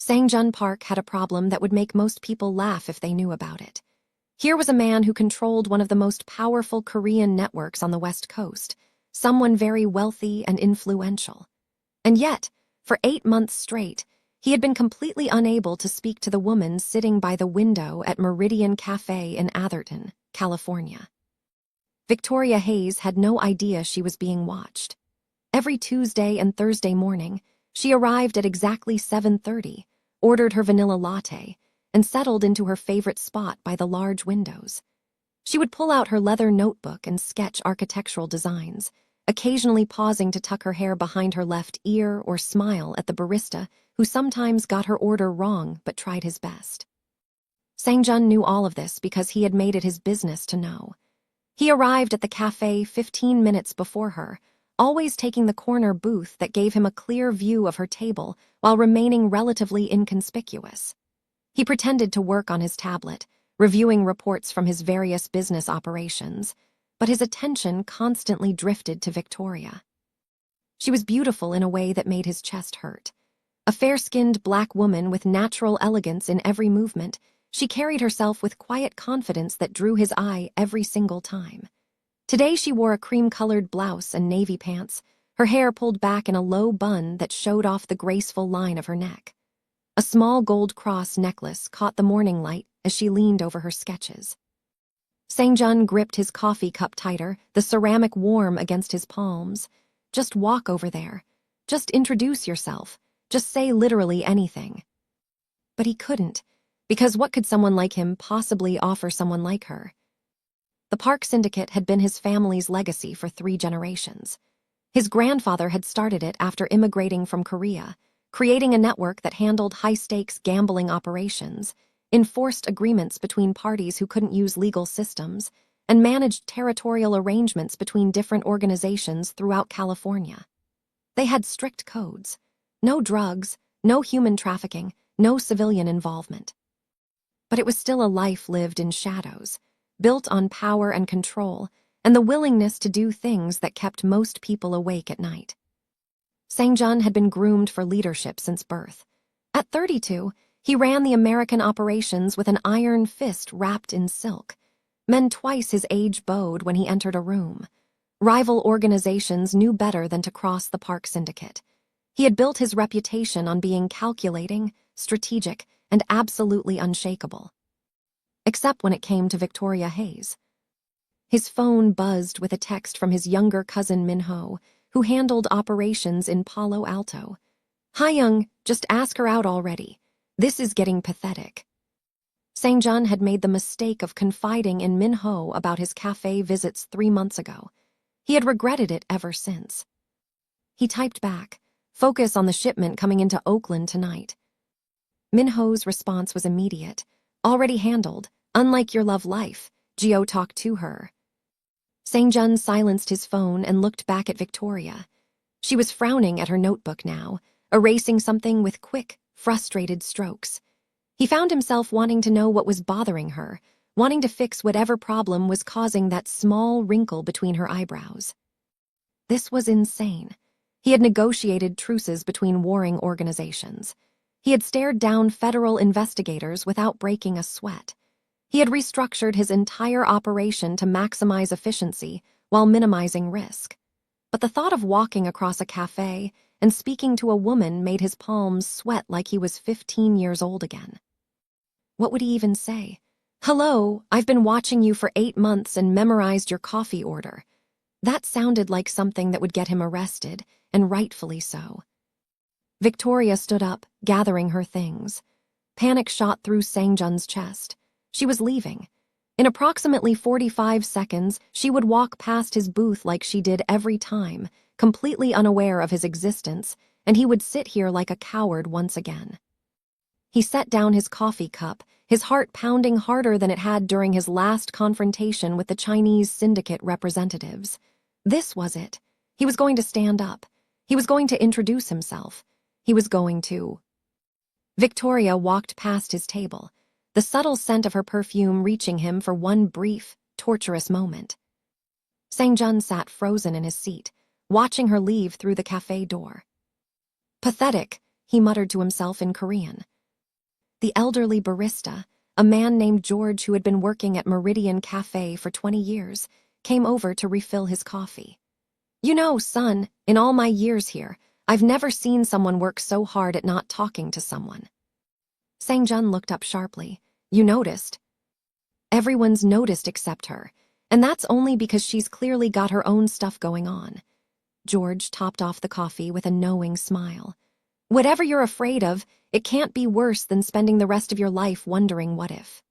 Sangjun Park had a problem that would make most people laugh if they knew about it. Here was a man who controlled one of the most powerful Korean networks on the West Coast, someone very wealthy and influential. And yet, for 8 months straight, he had been completely unable to speak to the woman sitting by the window at Meridian Cafe in Atherton, California. Victoria Hayes had no idea she was being watched. Every Tuesday and Thursday morning, she arrived at exactly 7:30, ordered her vanilla latte, and settled into her favorite spot by the large windows. She would pull out her leather notebook and sketch architectural designs, occasionally pausing to tuck her hair behind her left ear or smile at the barista who sometimes got her order wrong but tried his best. Sangjun knew all of this because he had made it his business to know. He arrived at the cafe 15 minutes before her, always taking the corner booth that gave him a clear view of her table while remaining relatively inconspicuous. He pretended to work on his tablet, reviewing reports from his various business operations, but his attention constantly drifted to Victoria. She was beautiful in a way that made his chest hurt. A fair-skinned black woman with natural elegance in every movement, she carried herself with quiet confidence that drew his eye every single time. Today she wore a cream-colored blouse and navy pants, her hair pulled back in a low bun that showed off the graceful line of her neck. A small gold cross necklace caught the morning light as she leaned over her sketches. Sangjun gripped his coffee cup tighter, the ceramic warm against his palms. Just walk over there. Just introduce yourself. Just say literally anything. But he couldn't, because what could someone like him possibly offer someone like her? The Park Syndicate had been his family's legacy for 3 generations. His grandfather had started it after immigrating from Korea, creating a network that handled high-stakes gambling operations, enforced agreements between parties who couldn't use legal systems, and managed territorial arrangements between different organizations throughout California. They had strict codes. No drugs, no human trafficking, no civilian involvement. But it was still a life lived in shadows, built on power and control, and the willingness to do things that kept most people awake at night. Sangjun had been groomed for leadership since birth. At 32, he ran the American operations with an iron fist wrapped in silk. Men twice his age bowed when he entered a room. Rival organizations knew better than to cross the Park Syndicate. He had built his reputation on being calculating, strategic, and absolutely unshakable. Except when it came to Victoria Hayes. His phone buzzed with a text from his younger cousin Minho, who handled operations in Palo Alto. "Hi, Young, just ask her out already. This is getting pathetic." Sangjun had made the mistake of confiding in Minho about his cafe visits 3 months ago. He had regretted it ever since. He typed back, "Focus on the shipment coming into Oakland tonight." Minho's response was immediate. "Already handled. Unlike your love life, Geo talked to her." Sangjun silenced his phone and looked back at Victoria. She was frowning at her notebook now, erasing something with quick, frustrated strokes. He found himself wanting to know what was bothering her, wanting to fix whatever problem was causing that small wrinkle between her eyebrows. This was insane. He had negotiated truces between warring organizations. He had stared down federal investigators without breaking a sweat. He had restructured his entire operation to maximize efficiency while minimizing risk. But the thought of walking across a cafe and speaking to a woman made his palms sweat like he was 15 years old again. What would he even say? "Hello, I've been watching you for 8 months and memorized your coffee order." That sounded like something that would get him arrested, and rightfully so. Victoria stood up, gathering her things. Panic shot through Sangjun's chest. She was leaving. In approximately 45 seconds, she would walk past his booth like she did every time, completely unaware of his existence, and he would sit here like a coward once again. He set down his coffee cup, his heart pounding harder than it had during his last confrontation with the Chinese syndicate representatives. This was it. He was going to stand up. He was going to introduce himself. He was going to... Victoria walked past his table, the subtle scent of her perfume reaching him for one brief, torturous moment. Sangjun sat frozen in his seat, watching her leave through the cafe door. "Pathetic," he muttered to himself in Korean. The elderly barista, a man named George who had been working at Meridian Cafe for 20 years, came over to refill his coffee. "You know, son, in all my years here, I've never seen someone work so hard at not talking to someone." Sang-jun looked up sharply. "You noticed?" "Everyone's noticed except her, and that's only because she's clearly got her own stuff going on." George topped off the coffee with a knowing smile. "Whatever you're afraid of, it can't be worse than spending the rest of your life wondering what if."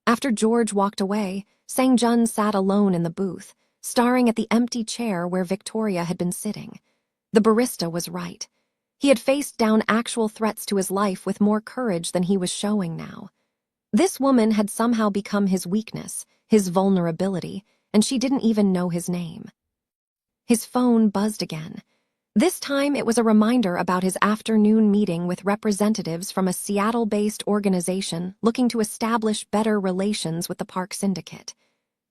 After George walked away, Sang-jun sat alone in the booth, staring at the empty chair where Victoria had been sitting. The barista was right. He had faced down actual threats to his life with more courage than he was showing now. This woman had somehow become his weakness, his vulnerability, and she didn't even know his name. His phone buzzed again. This time it was a reminder about his afternoon meeting with representatives from a Seattle-based organization looking to establish better relations with the park syndicate.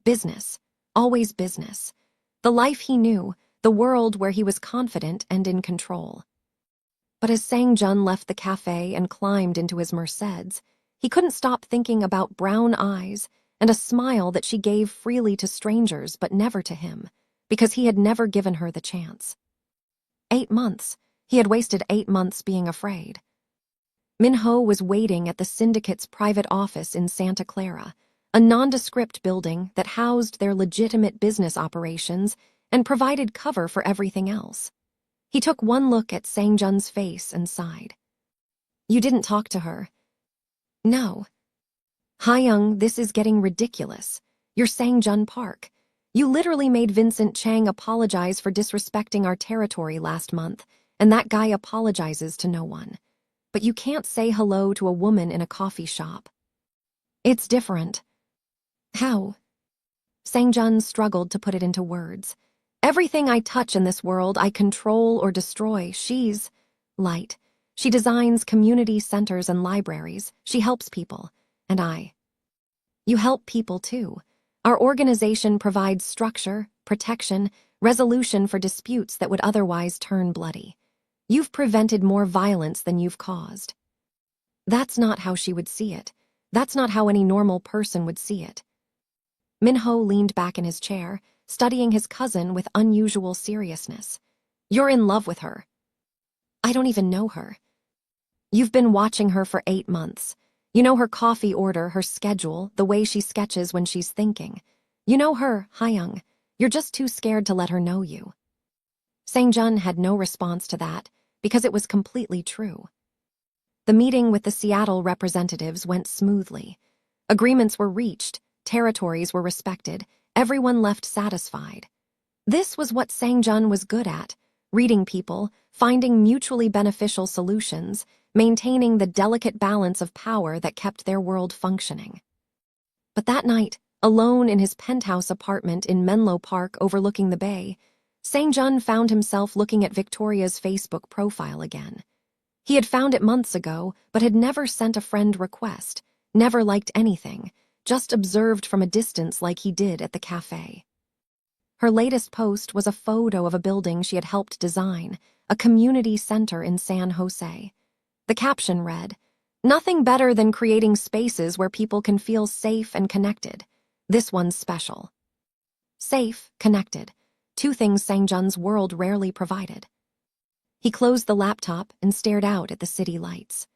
Business. Always business. The life he knew, the world where he was confident and in control. But as Sang-jun left the cafe and climbed into his Mercedes, he couldn't stop thinking about brown eyes and a smile that she gave freely to strangers but never to him, because he had never given her the chance. 8 months. He had wasted 8 months being afraid. Min-ho was waiting at the syndicate's private office in Santa Clara, a nondescript building that housed their legitimate business operations and provided cover for everything else. He took one look at Sang-jun's face and sighed. "You didn't talk to her?" "No." "Hayoung, this is getting ridiculous. You're Sang-jun Park. You literally made Vincent Chang apologize for disrespecting our territory last month, and that guy apologizes to no one. But you can't say hello to a woman in a coffee shop." "It's different." "How?" Sang-jun struggled to put it into words. "Everything I touch in this world I control or destroy. She's light. She designs community centers and libraries. She helps people. And I." "You help people too. Our organization provides structure, protection, resolution for disputes that would otherwise turn bloody. You've prevented more violence than you've caused." That's not how she would see it. That's not how any normal person would see it. Min-ho leaned back in his chair, studying his cousin with unusual seriousness. "You're in love with her." "I don't even know her." "You've been watching her for 8 months. You know her coffee order, her schedule, the way she sketches when she's thinking. You know her, Hayoung. You're just too scared to let her know you." Sang-jun had no response to that, because it was completely true. The meeting with the Seattle representatives went smoothly. Agreements were reached, territories were respected, everyone left satisfied. This was what Sang-jun was good at, reading people, finding mutually beneficial solutions, maintaining the delicate balance of power that kept their world functioning. But that night, alone in his penthouse apartment in Menlo Park overlooking the bay, Sang-jun found himself looking at Victoria's Facebook profile again. He had found it months ago, but had never sent a friend request, never liked anything, just observed from a distance like he did at the cafe. Her latest post was a photo of a building she had helped design, a community center in San Jose. The caption read, "Nothing better than creating spaces where people can feel safe and connected. This one's special." Safe, connected, 2 things Sang-jun's world rarely provided. He closed the laptop and stared out at the city lights.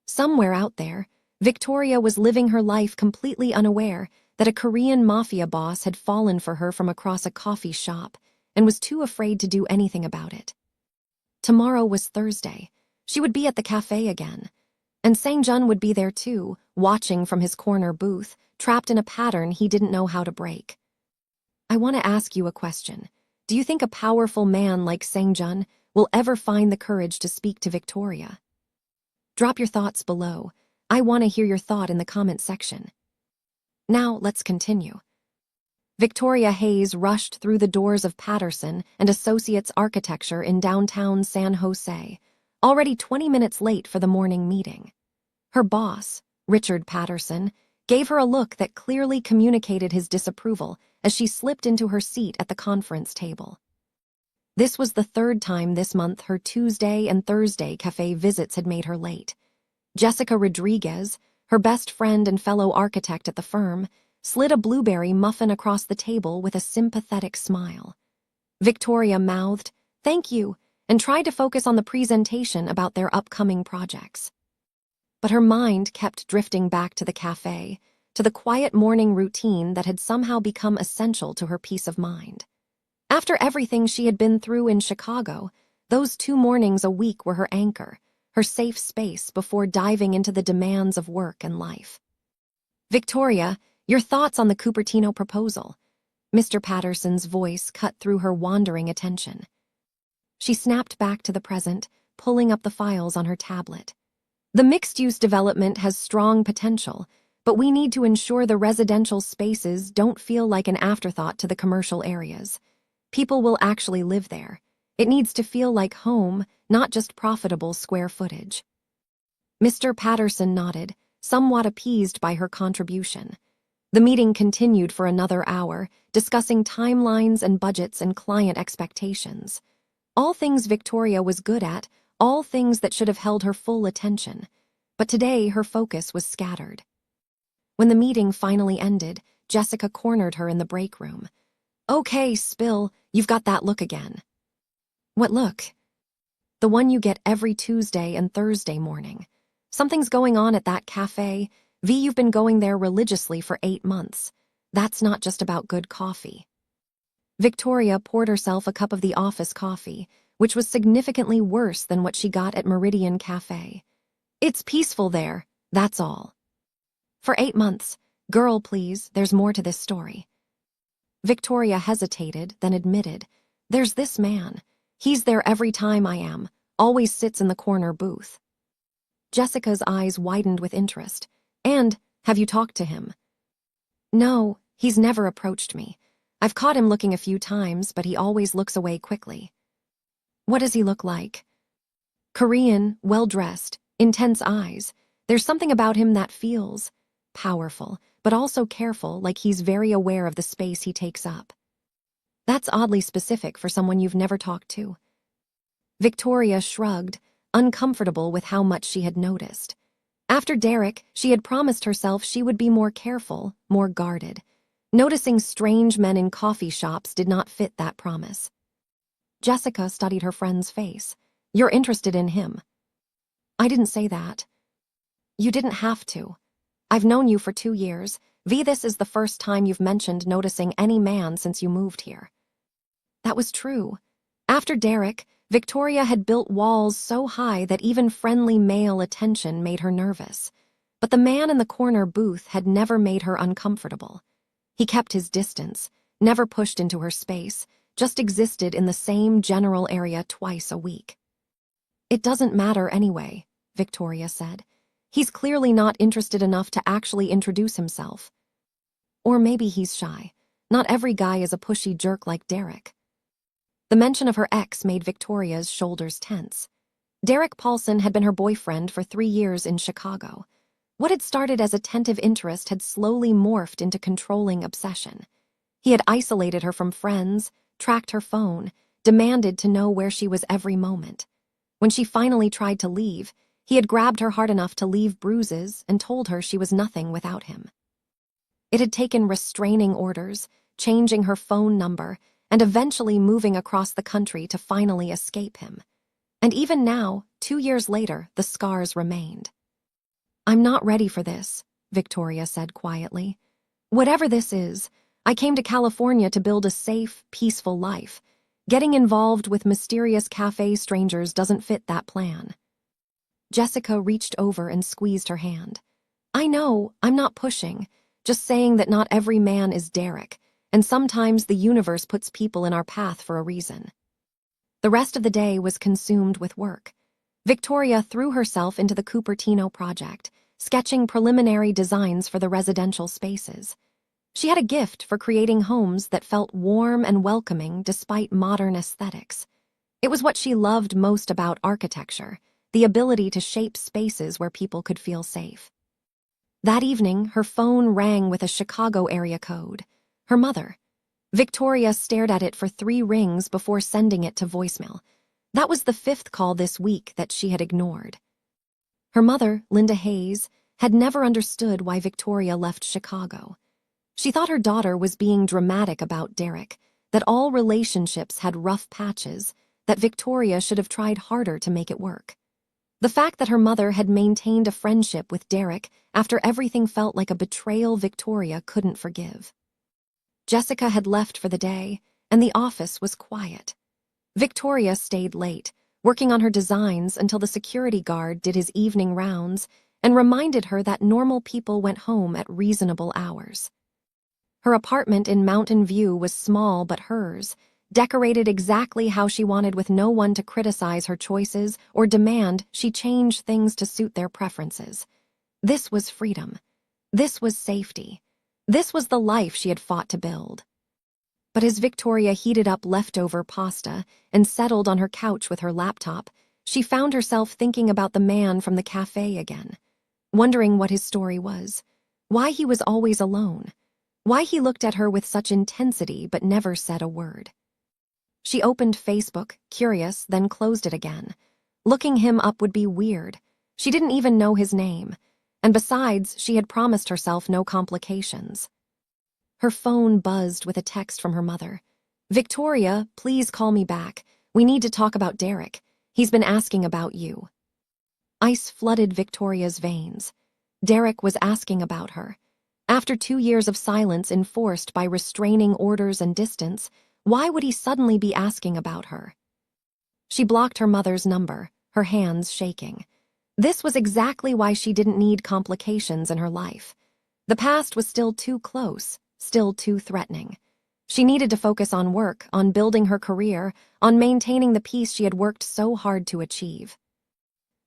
Somewhere out there, Victoria was living her life completely unaware that a Korean mafia boss had fallen for her from across a coffee shop and was too afraid to do anything about it. Tomorrow was Thursday. She would be at the cafe again. And Sang-jun would be there too, watching from his corner booth, trapped in a pattern he didn't know how to break. "I want to ask you a question. Do you think a powerful man like Sang-jun will ever find the courage to speak to Victoria?" Drop your thoughts below. I want to hear your thought in the comment section. Now, let's continue. Victoria Hayes rushed through the doors of Patterson and Associates Architecture in downtown San Jose, already 20 minutes late for the morning meeting. Her boss, Richard Patterson, gave her a look that clearly communicated his disapproval as she slipped into her seat at the conference table. This was the 3rd time this month her Tuesday and Thursday cafe visits had made her late. Jessica Rodriguez, her best friend and fellow architect at the firm, slid a blueberry muffin across the table with a sympathetic smile. Victoria mouthed, "Thank you," and tried to focus on the presentation about their upcoming projects. But her mind kept drifting back to the cafe, to the quiet morning routine that had somehow become essential to her peace of mind. After everything she had been through in Chicago, those 2 mornings a week were her anchor, her safe space before diving into the demands of work and life. "Victoria, your thoughts on the Cupertino proposal?" Mr. Patterson's voice cut through her wandering attention. She snapped back to the present, pulling up the files on her tablet. "The mixed-use development has strong potential, but we need to ensure the residential spaces don't feel like an afterthought to the commercial areas. People will actually live there. It needs to feel like home, not just profitable square footage." Mr. Patterson nodded, somewhat appeased by her contribution. The meeting continued for another hour, discussing timelines and budgets and client expectations. All things Victoria was good at, all things that should have held her full attention. But today her focus was scattered. When the meeting finally ended, Jessica cornered her in the break room. "Okay, Spill, you've got that look again." "What look?" "The one you get every Tuesday and Thursday morning. Something's going on at that cafe. You've been going there religiously for 8 months. That's not just about good coffee." Victoria poured herself a cup of the office coffee, which was significantly worse than what she got at Meridian Cafe. "It's peaceful there, that's all." "For 8 months. Girl, please, there's more to this story." Victoria hesitated, then admitted, "There's this man. He's there every time I am, always sits in the corner booth." Jessica's eyes widened with interest. "And, have you talked to him?" "No, he's never approached me. I've caught him looking a few times, but he always looks away quickly." "What does he look like?" "Korean, well-dressed, intense eyes. There's something about him that feels powerful, but also careful, like he's very aware of the space he takes up." "That's oddly specific for someone you've never talked to." Victoria shrugged, uncomfortable with how much she had noticed. After Derek, she had promised herself she would be more careful, more guarded. Noticing strange men in coffee shops did not fit that promise. Jessica studied her friend's face. "You're interested in him." "I didn't say that." "You didn't have to. I've known you for 2 years. This is the first time you've mentioned noticing any man since you moved here." That was true. After Derek, Victoria had built walls so high that even friendly male attention made her nervous. But the man in the corner booth had never made her uncomfortable. He kept his distance, never pushed into her space, just existed in the same general area twice a week. "It doesn't matter anyway," Victoria said. "He's clearly not interested enough to actually introduce himself. Or maybe he's shy. Not every guy is a pushy jerk like Derek." The mention of her ex made Victoria's shoulders tense. Derek Paulson had been her boyfriend for 3 years in Chicago. What had started as attentive interest had slowly morphed into controlling obsession. He had isolated her from friends, tracked her phone, demanded to know where she was every moment. When she finally tried to leave, he had grabbed her hard enough to leave bruises and told her she was nothing without him. It had taken restraining orders, changing her phone number, and eventually moving across the country to finally escape him. And even now, 2 years later, the scars remained. "I'm not ready for this," Victoria said quietly. "Whatever this is, I came to California to build a safe, peaceful life. Getting involved with mysterious cafe strangers doesn't fit that plan." Jessica reached over and squeezed her hand. "I know, I'm not pushing, just saying that not every man is Derek, and sometimes the universe puts people in our path for a reason." The rest of the day was consumed with work. Victoria threw herself into the Cupertino project, sketching preliminary designs for the residential spaces. She had a gift for creating homes that felt warm and welcoming despite modern aesthetics. It was what she loved most about architecture, the ability to shape spaces where people could feel safe. That evening, her phone rang with a Chicago area code. Her mother. Victoria stared at it for 3 rings before sending it to voicemail. That was the 5th call this week that she had ignored. Her mother, Linda Hayes, had never understood why Victoria left Chicago. She thought her daughter was being dramatic about Derek, that all relationships had rough patches, that Victoria should have tried harder to make it work. The fact that her mother had maintained a friendship with Derek after everything felt like a betrayal Victoria couldn't forgive. Jessica had left for the day, and the office was quiet. Victoria stayed late, working on her designs until the security guard did his evening rounds and reminded her that normal people went home at reasonable hours. Her apartment in Mountain View was small but hers, decorated exactly how she wanted with no one to criticize her choices or demand she change things to suit their preferences. This was freedom. This was safety. This was the life she had fought to build. But as Victoria heated up leftover pasta and settled on her couch with her laptop, she found herself thinking about the man from the cafe again, wondering what his story was, why he was always alone, why he looked at her with such intensity but never said a word. She opened Facebook, curious, then closed it again. Looking him up would be weird. She didn't even know his name, and besides, she had promised herself no complications. Her phone buzzed with a text from her mother. "Victoria, please call me back. We need to talk about Derek. He's been asking about you." Ice flooded Victoria's veins. Derek was asking about her. After 2 years of silence enforced by restraining orders and distance, why would he suddenly be asking about her? She blocked her mother's number, her hands shaking. This was exactly why she didn't need complications in her life. The past was still too close, still too threatening. She needed to focus on work, on building her career, on maintaining the peace she had worked so hard to achieve.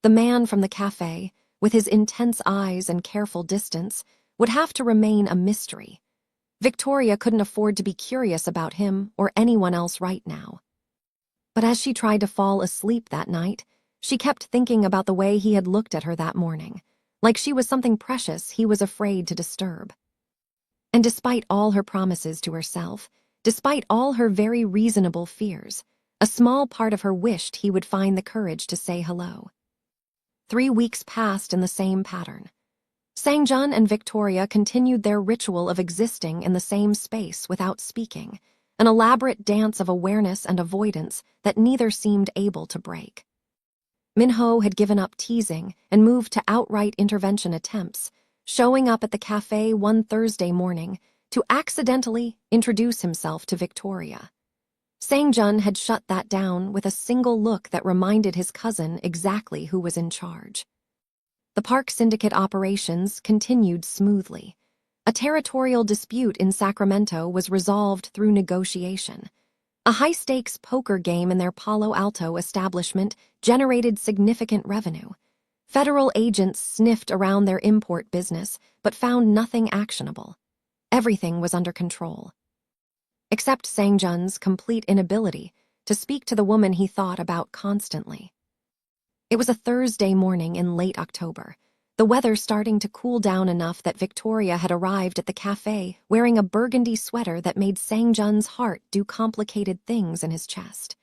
The man from the cafe, with his intense eyes and careful distance, would have to remain a mystery. Victoria couldn't afford to be curious about him or anyone else right now. But as she tried to fall asleep that night, she kept thinking about the way he had looked at her that morning, like she was something precious he was afraid to disturb. And despite all her promises to herself, despite all her very reasonable fears, a small part of her wished he would find the courage to say hello. 3 weeks passed in the same pattern. Sangjun and Victoria continued their ritual of existing in the same space without speaking, an elaborate dance of awareness and avoidance that neither seemed able to break. Minho had given up teasing and moved to outright intervention attempts, showing up at the cafe one Thursday morning to accidentally introduce himself to Victoria. Sangjun had shut that down with a single look that reminded his cousin exactly who was in charge. The park syndicate operations continued smoothly. A territorial dispute in Sacramento was resolved through negotiation. A high-stakes poker game in their Palo Alto establishment generated significant revenue. Federal agents sniffed around their import business but found nothing actionable. Everything was under control. Except Sangjun's complete inability to speak to the woman he thought about constantly. It was a Thursday morning in late October, the weather starting to cool down enough that Victoria had arrived at the cafe wearing a burgundy sweater that made Sangjun's heart do complicated things in his chest.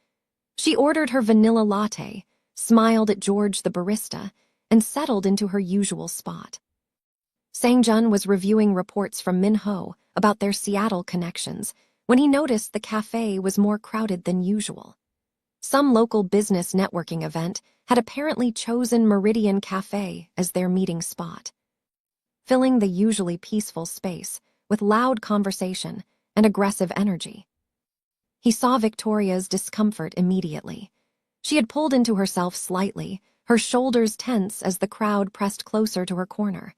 She ordered her vanilla latte, smiled at George the barista, and settled into her usual spot. Sangjun was reviewing reports from Minho about their Seattle connections when he noticed the cafe was more crowded than usual. Some local business networking event had apparently chosen Meridian Cafe as their meeting spot, filling the usually peaceful space with loud conversation and aggressive energy. He saw Victoria's discomfort immediately. She had pulled into herself slightly, her shoulders tense as the crowd pressed closer to her corner.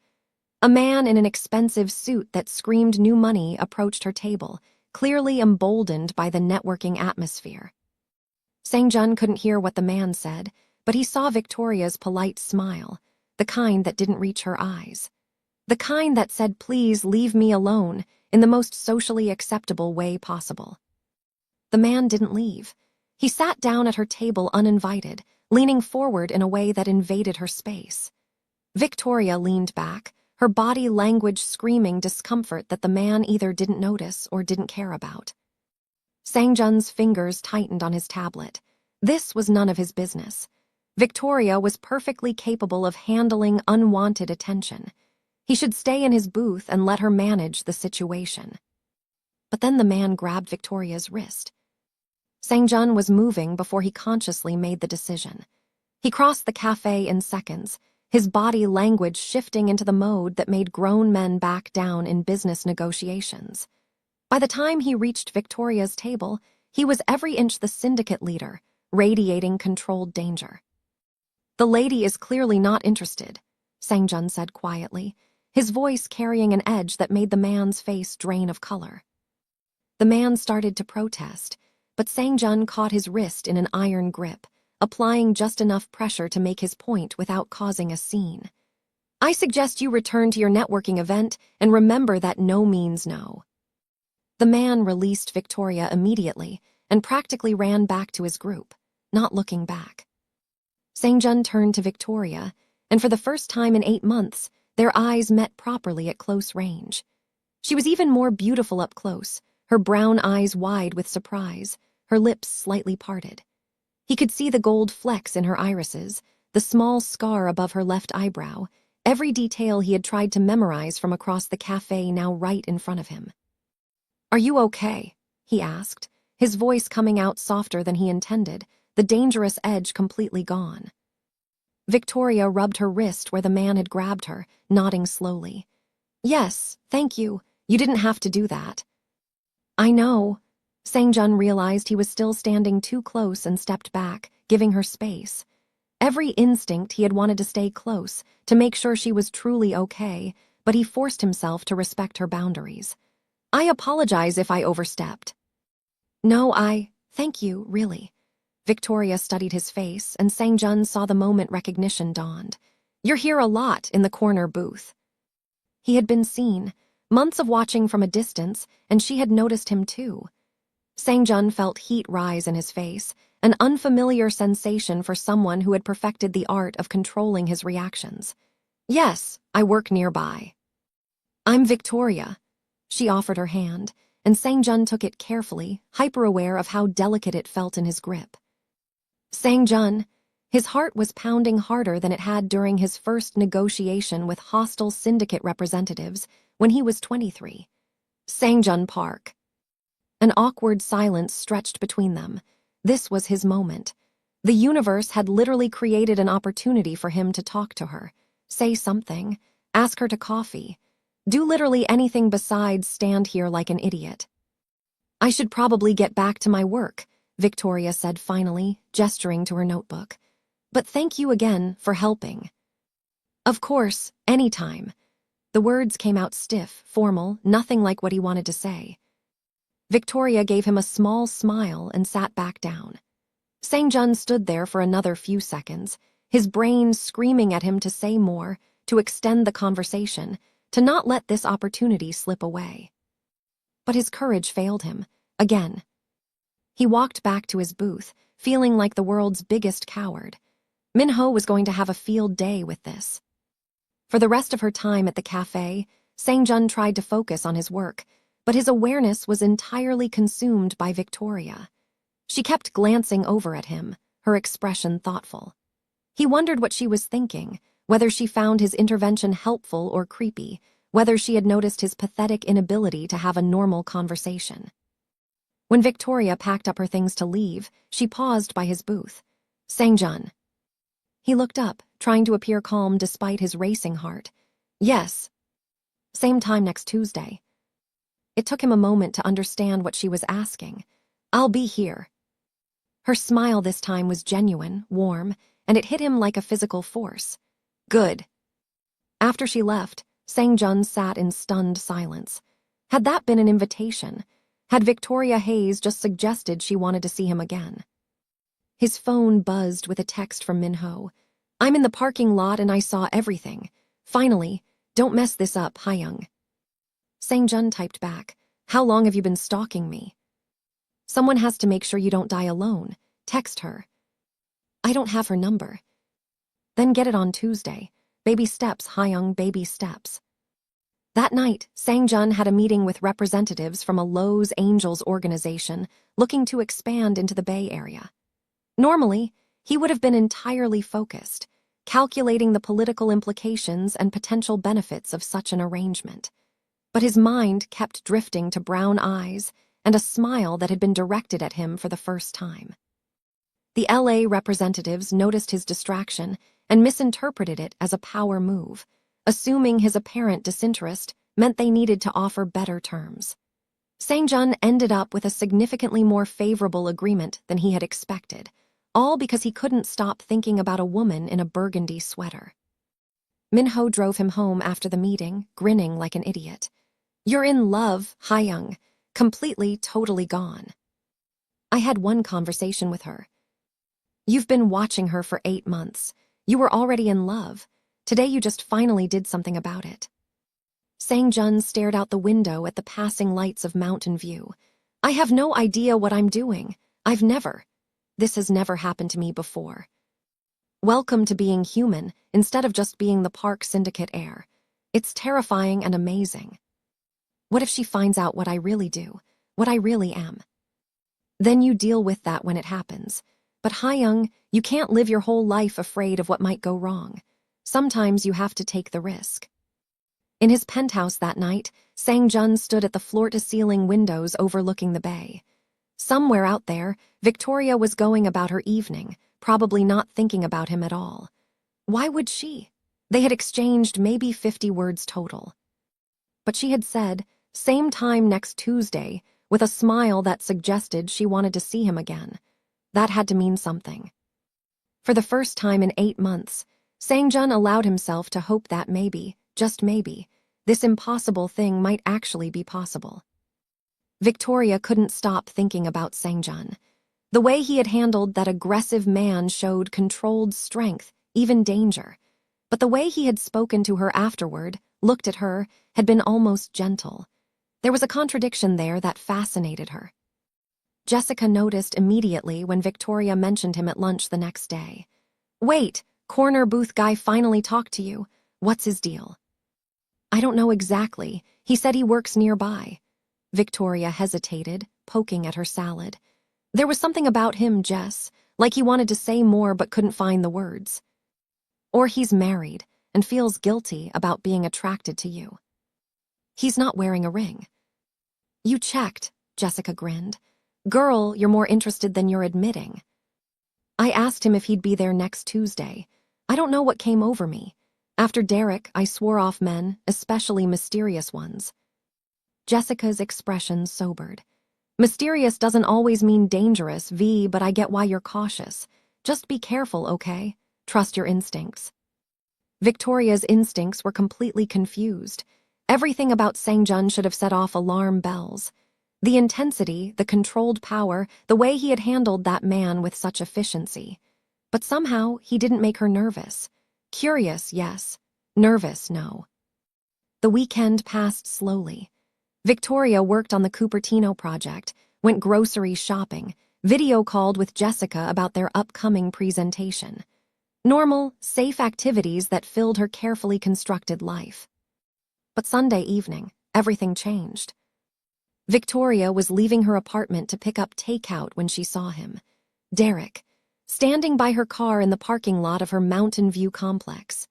A man in an expensive suit that screamed new money approached her table, clearly emboldened by the networking atmosphere. Sangjun couldn't hear what the man said, but he saw Victoria's polite smile, the kind that didn't reach her eyes. The kind that said, "Please leave me alone," in the most socially acceptable way possible. The man didn't leave. He sat down at her table uninvited, leaning forward in a way that invaded her space. Victoria leaned back, her body language screaming discomfort that the man either didn't notice or didn't care about. Sangjun's fingers tightened on his tablet. This was none of his business. Victoria was perfectly capable of handling unwanted attention. He should stay in his booth and let her manage the situation. But then the man grabbed Victoria's wrist. Sang-jun was moving before he consciously made the decision. He crossed the cafe in seconds, his body language shifting into the mode that made grown men back down in business negotiations. By the time he reached Victoria's table, he was every inch the syndicate leader, radiating controlled danger. "The lady is clearly not interested," Sang-jun said quietly, his voice carrying an edge that made the man's face drain of color. The man started to protest, but Sang-jun caught his wrist in an iron grip, applying just enough pressure to make his point without causing a scene. "I suggest you return to your networking event and remember that no means no." The man released Victoria immediately and practically ran back to his group, not looking back. Sang-jun turned to Victoria, and for the first time in 8 months, their eyes met properly at close range. She was even more beautiful up close, her brown eyes wide with surprise, her lips slightly parted. He could see the gold flecks in her irises, the small scar above her left eyebrow, every detail he had tried to memorize from across the cafe now right in front of him. "Are you okay?" he asked, his voice coming out softer than he intended, the dangerous edge completely gone. Victoria rubbed her wrist where the man had grabbed her, nodding slowly. "Yes, thank you. You didn't have to do that." "I know." Sang-jun realized he was still standing too close and stepped back, giving her space. Every instinct he had wanted to stay close, to make sure she was truly okay, but he forced himself to respect her boundaries. "I apologize if I overstepped." "No, thank you, really." Victoria studied his face, and Sang-jun saw the moment recognition dawned. "You're here a lot in the corner booth." He had been seen, months of watching from a distance, and she had noticed him too. Sang-jun felt heat rise in his face, an unfamiliar sensation for someone who had perfected the art of controlling his reactions. "Yes, I work nearby." "I'm Victoria." She offered her hand, and Sang-jun took it carefully, hyper-aware of how delicate it felt in his grip. Sang-jun, his heart was pounding harder than it had during his first negotiation with hostile syndicate representatives when he was 23. Sang-jun Park. An awkward silence stretched between them. This was his moment. The universe had literally created an opportunity for him to talk to her, say something, ask her to coffee, do literally anything besides stand here like an idiot. "I should probably get back to my work," Victoria said finally, gesturing to her notebook. "But thank you again for helping." "Of course, anytime." The words came out stiff, formal, nothing like what he wanted to say. Victoria gave him a small smile and sat back down. Sang-jun stood there for another few seconds, his brain screaming at him to say more, to extend the conversation, to not let this opportunity slip away. But his courage failed him, again. He walked back to his booth, feeling like the world's biggest coward. Minho was going to have a field day with this. For the rest of her time at the cafe, Sang-jun tried to focus on his work, but his awareness was entirely consumed by Victoria. She kept glancing over at him, her expression thoughtful. He wondered what she was thinking, whether she found his intervention helpful or creepy, whether she had noticed his pathetic inability to have a normal conversation. When Victoria packed up her things to leave, she paused by his booth. "Sang-jun." He looked up, trying to appear calm despite his racing heart. "Yes." "Same time next Tuesday." It took him a moment to understand what she was asking. "I'll be here." Her smile this time was genuine, warm, and it hit him like a physical force. "Good." After she left, Sang-jun sat in stunned silence. Had that been an invitation? Had Victoria Hayes just suggested she wanted to see him again? His phone buzzed with a text from Minho. "I'm in the parking lot and I saw everything. Finally, don't mess this up, Hyung." Sang-jun typed back, "How long have you been stalking me?" "Someone has to make sure you don't die alone. Text her." "I don't have her number." "Then get it on Tuesday. Baby steps, Hyung, baby steps." That night, Sang-jun had a meeting with representatives from a Lowe's Angels organization looking to expand into the Bay Area. Normally, he would have been entirely focused, calculating the political implications and potential benefits of such an arrangement. But his mind kept drifting to brown eyes and a smile that had been directed at him for the first time. The LA representatives noticed his distraction and misinterpreted it as a power move, assuming his apparent disinterest meant they needed to offer better terms. Sang-jun ended up with a significantly more favorable agreement than he had expected, all because he couldn't stop thinking about a woman in a burgundy sweater. Minho drove him home after the meeting, grinning like an idiot. "You're in love, Hayoung. Completely, totally gone." "I had one conversation with her." "You've been watching her for 8 months. You were already in love. Today you just finally did something about it." Sang-jun stared out the window at the passing lights of Mountain View. "I have no idea what I'm doing. This has never happened to me before." Welcome to being human instead of just being the Park Syndicate heir. It's terrifying and amazing. What if she finds out what I really do, what I really am? Then you deal with that when it happens. But Hayoung, you can't live your whole life afraid of what might go wrong. Sometimes you have to take the risk. In his penthouse that night, Sang-jun stood at the floor-to-ceiling windows overlooking the bay. Somewhere out there, Victoria was going about her evening, probably not thinking about him at all. Why would she? They had exchanged maybe 50 words total. But she had said, "Same time next Tuesday," with a smile that suggested she wanted to see him again. That had to mean something. For the first time in 8 months, Sang-jun allowed himself to hope that maybe, just maybe, this impossible thing might actually be possible. Victoria couldn't stop thinking about Sang-jun. The way he had handled that aggressive man showed controlled strength, even danger. But the way he had spoken to her afterward, looked at her, had been almost gentle. There was a contradiction there that fascinated her. Jessica noticed immediately when Victoria mentioned him at lunch the next day. "Wait, corner booth guy finally talked to you. What's his deal?" "I don't know exactly. He said he works nearby." Victoria hesitated, poking at her salad. "There was something about him, Jess, like he wanted to say more but couldn't find the words. Or he's married and feels guilty about being attracted to you." "He's not wearing a ring." "You checked," Jessica grinned. "Girl, you're more interested than you're admitting." "I asked him if he'd be there next Tuesday. I don't know what came over me. After Derek, I swore off men, especially mysterious ones." Jessica's expression sobered. "Mysterious doesn't always mean dangerous, V, but I get why you're cautious. Just be careful, okay? Trust your instincts." Victoria's instincts were completely confused. Everything about Sang-jun should have set off alarm bells. The intensity, the controlled power, the way he had handled that man with such efficiency. But somehow, he didn't make her nervous. Curious, yes. Nervous, no. The weekend passed slowly. Victoria worked on the Cupertino project, went grocery shopping, video called with Jessica about their upcoming presentation. Normal, safe activities that filled her carefully constructed life. But Sunday evening, everything changed. Victoria was leaving her apartment to pick up takeout when she saw him. Derek, standing by her car in the parking lot of her Mountain View complex.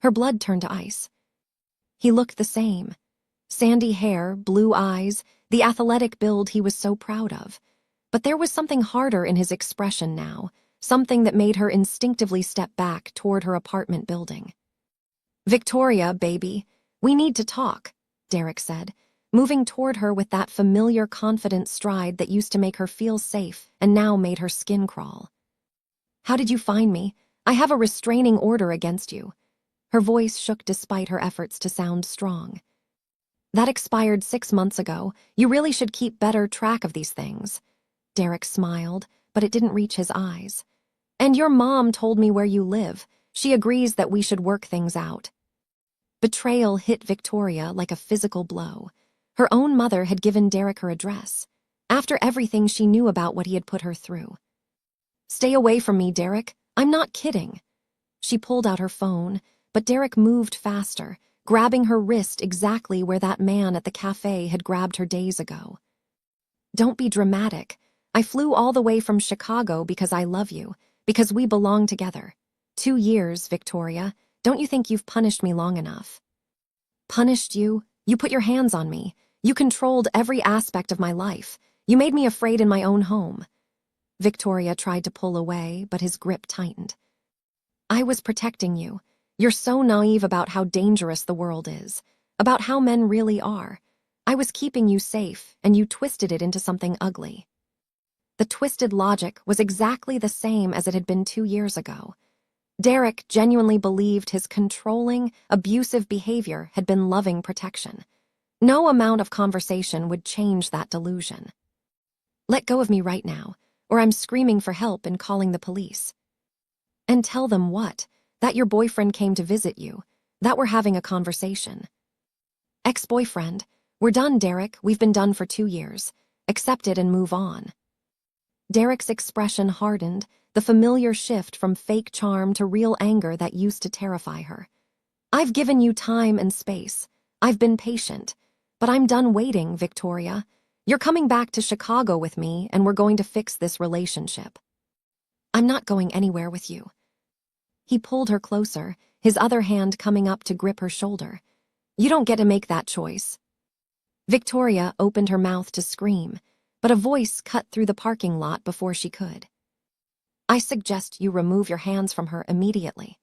Her blood turned to ice. He looked the same. Sandy hair, blue eyes, the athletic build he was so proud of. But there was something harder in his expression now, something that made her instinctively step back toward her apartment building. "Victoria, baby, we need to talk," Derek said, moving toward her with that familiar confident stride that used to make her feel safe and now made her skin crawl. "How did you find me? I have a restraining order against you." Her voice shook despite her efforts to sound strong. "That expired 6 months ago. You really should keep better track of these things." Derek smiled, but it didn't reach his eyes. "And your mom told me where you live. She agrees that we should work things out." Betrayal hit Victoria like a physical blow. Her own mother had given Derek her address, after everything she knew about what he had put her through. "Stay away from me, Derek. I'm not kidding." She pulled out her phone, but Derek moved faster, grabbing her wrist exactly where that man at the cafe had grabbed her days ago. "Don't be dramatic. I flew all the way from Chicago because I love you, Because we belong together. 2 years, Victoria. Don't you think you've punished me long enough? Punished you? You put your hands on me. You controlled every aspect of my life. You made me afraid in my own home. Victoria tried to pull away, but his grip tightened. I was protecting you. You're so naive about how dangerous the world is, about how men really are. I was keeping you safe, and you twisted it into something ugly. The twisted logic was exactly the same as it had been 2 years ago. Derek genuinely believed his controlling, abusive behavior had been loving protection. No amount of conversation would change that delusion. Let go of me right now, or I'm screaming for help and calling the police. And tell them what? That your boyfriend came to visit you, that we're having a conversation. Ex-boyfriend, we're done, Derek. We've been done for 2 years. Accept it and move on. Derek's expression hardened, the familiar shift from fake charm to real anger that used to terrify her. I've given you time and space. I've been patient. But I'm done waiting, Victoria. You're coming back to Chicago with me, and we're going to fix this relationship. I'm not going anywhere with you. He pulled her closer, his other hand coming up to grip her shoulder. You don't get to make that choice. Victoria opened her mouth to scream, but a voice cut through the parking lot before she could. I suggest you remove your hands from her immediately.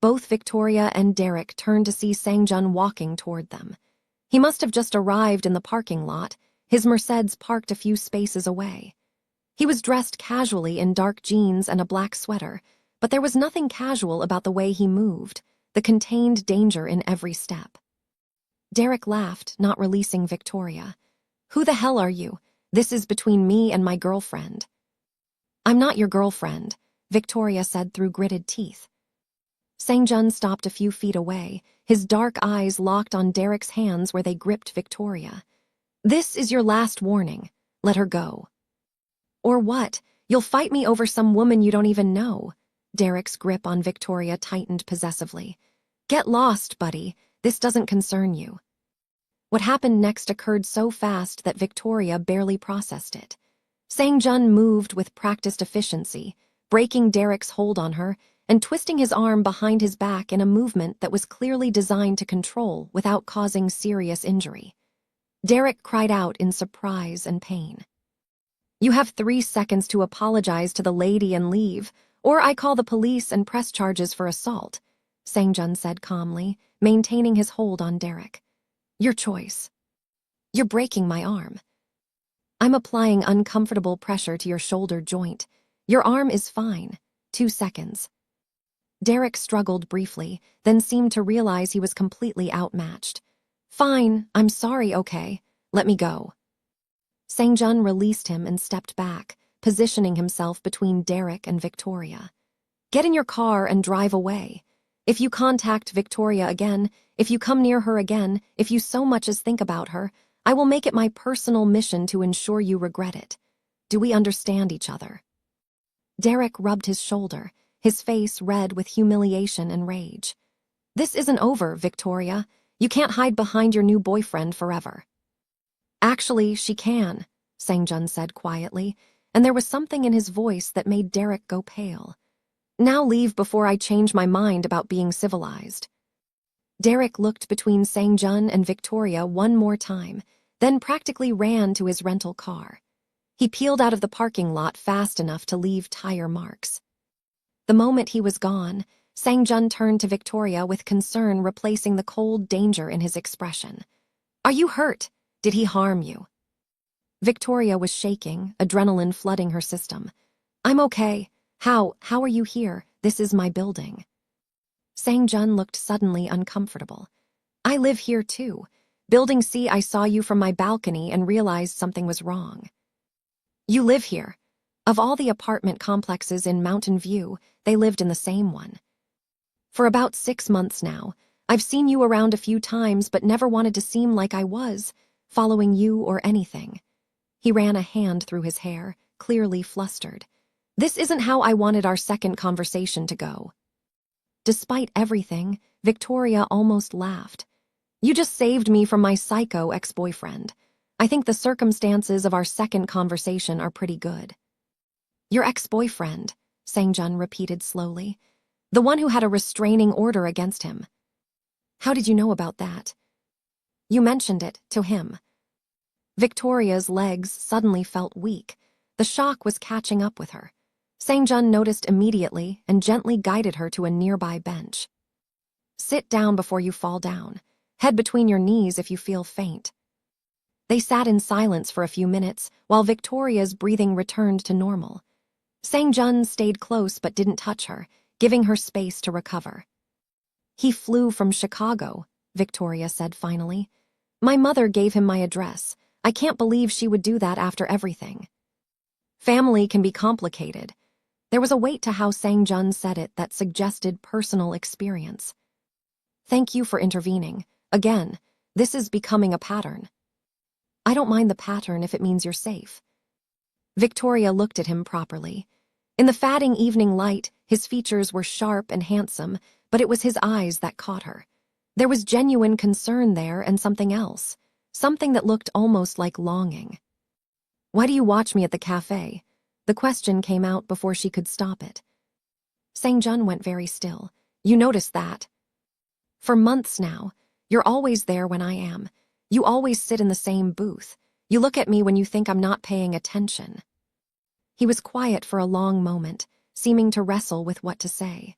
Both Victoria and Derek turned to see Sang-jun walking toward them. He must have just arrived in the parking lot, his Mercedes parked a few spaces away. He was dressed casually in dark jeans and a black sweater, but there was nothing casual about the way he moved, the contained danger in every step. Derek laughed, not releasing Victoria. Who the hell are you? This is between me and my girlfriend. I'm not your girlfriend, Victoria said through gritted teeth. Sang-jun stopped a few feet away, his dark eyes locked on Derek's hands where they gripped Victoria. This is your last warning. Let her go. Or what? You'll fight me over some woman you don't even know. Derek's grip on Victoria tightened possessively. Get lost, buddy. This doesn't concern you. What happened next occurred so fast that Victoria barely processed it. Sang-jun moved with practiced efficiency, breaking Derek's hold on her and twisting his arm behind his back in a movement that was clearly designed to control without causing serious injury. Derek cried out in surprise and pain. You have 3 seconds to apologize to the lady and leave, or I call the police and press charges for assault, Sang-jun said calmly, maintaining his hold on Derek. Your choice. You're breaking my arm. I'm applying uncomfortable pressure to your shoulder joint. Your arm is fine. 2 seconds. Derek struggled briefly, then seemed to realize he was completely outmatched. Fine, I'm sorry, okay. Let me go. Sang-jun released him and stepped back, positioning himself between Derek and Victoria. Get in your car and drive away. If you contact Victoria again, if you come near her again, if you so much as think about her, I will make it my personal mission to ensure you regret it. Do we understand each other? Derek rubbed his shoulder, his face red with humiliation and rage. This isn't over, Victoria. You can't hide behind your new boyfriend forever. Actually, she can, Sang-jun said quietly, and there was something in his voice that made Derek go pale. Now leave before I change my mind about being civilized. Derek looked between Sang-jun and Victoria one more time, then practically ran to his rental car. He peeled out of the parking lot fast enough to leave tire marks. The moment he was gone, Sang-jun turned to Victoria with concern replacing the cold danger in his expression. Are you hurt? Did he harm you? Victoria was shaking, adrenaline flooding her system. I'm okay. How are you here? This is my building. Sang-jun looked suddenly uncomfortable. I live here too. Building C, I saw you from my balcony and realized something was wrong. You live here. Of all the apartment complexes in Mountain View, they lived in the same one. For about 6 months now, I've seen you around a few times but never wanted to seem like I was, following you or anything. He ran a hand through his hair, clearly flustered. This isn't how I wanted our second conversation to go. Despite everything, Victoria almost laughed. You just saved me from my psycho ex-boyfriend. I think the circumstances of our second conversation are pretty good. Your ex-boyfriend, Sang-jun repeated slowly. The one who had a restraining order against him. How did you know about that? You mentioned it to him. Victoria's legs suddenly felt weak. The shock was catching up with her. Sang-jun noticed immediately and gently guided her to a nearby bench. Sit down before you fall down. Head between your knees if you feel faint. They sat in silence for a few minutes while Victoria's breathing returned to normal. Sang-jun stayed close but didn't touch her, giving her space to recover. He flew from Chicago, Victoria said finally. My mother gave him my address. I can't believe she would do that after everything. Family can be complicated. There was a weight to how Sang-jun said it that suggested personal experience. Thank you for intervening. Again, this is becoming a pattern. I don't mind the pattern if it means you're safe. Victoria looked at him properly. In the fading evening light, his features were sharp and handsome, but it was his eyes that caught her. There was genuine concern there and something else, something that looked almost like longing. Why do you watch me at the cafe? The question came out before she could stop it. Sang-jun went very still. You noticed that? For months now, you're always there when I am. You always sit in the same booth. You look at me when you think I'm not paying attention. He was quiet for a long moment, seeming to wrestle with what to say.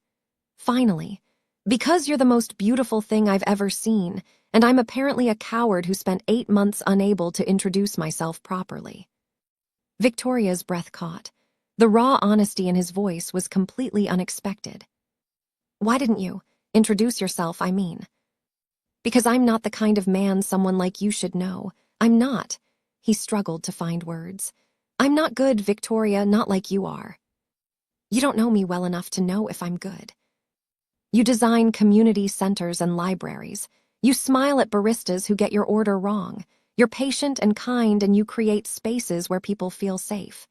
Finally, because you're the most beautiful thing I've ever seen, and I'm apparently a coward who spent 8 months unable to introduce myself properly. Victoria's breath caught. The raw honesty in his voice was completely unexpected. Why didn't you introduce yourself, I mean? Because I'm not the kind of man someone like you should know. I'm not. He struggled to find words. I'm not good, Victoria, not like you are. You don't know me well enough to know if I'm good. You design community centers and libraries. You smile at baristas who get your order wrong. You're patient and kind, and you create spaces where people feel safe.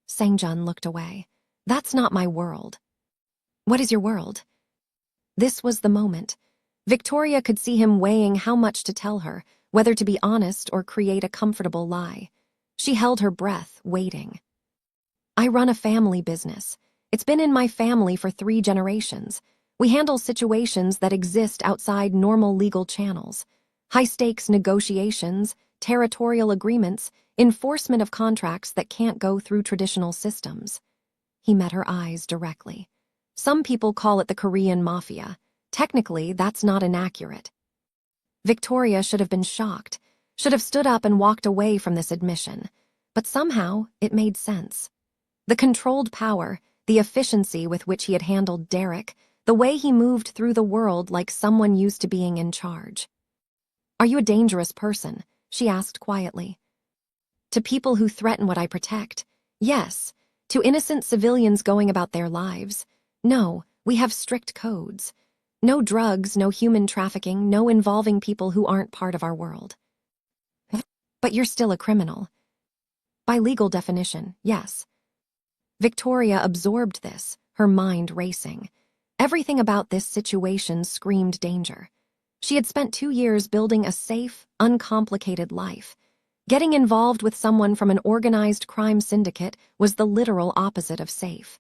Sang-jun looked away. That's not my world. What is your world? This was the moment. Victoria could see him weighing how much to tell her, whether to be honest or create a comfortable lie. She held her breath, waiting. I run a family business. It's been in my family for 3 generations. We handle situations that exist outside normal legal channels. High-stakes negotiations, territorial agreements, enforcement of contracts that can't go through traditional systems. He met her eyes directly. Some people call it the Korean Mafia. Technically, that's not inaccurate. Victoria should have been shocked, should have stood up and walked away from this admission, but somehow it made sense. The controlled power, the efficiency with which he had handled Derek, the way he moved through the world like someone used to being in charge. Are you a dangerous person? She asked quietly. To people who threaten what I protect, yes. To innocent civilians going about their lives, no. We have strict codes. No drugs, no human trafficking, no involving people who aren't part of our world. But you're still a criminal. By legal definition, yes. Victoria absorbed this, her mind racing. Everything about this situation screamed danger. She had spent 2 years building a safe, uncomplicated life. Getting involved with someone from an organized crime syndicate was the literal opposite of safe.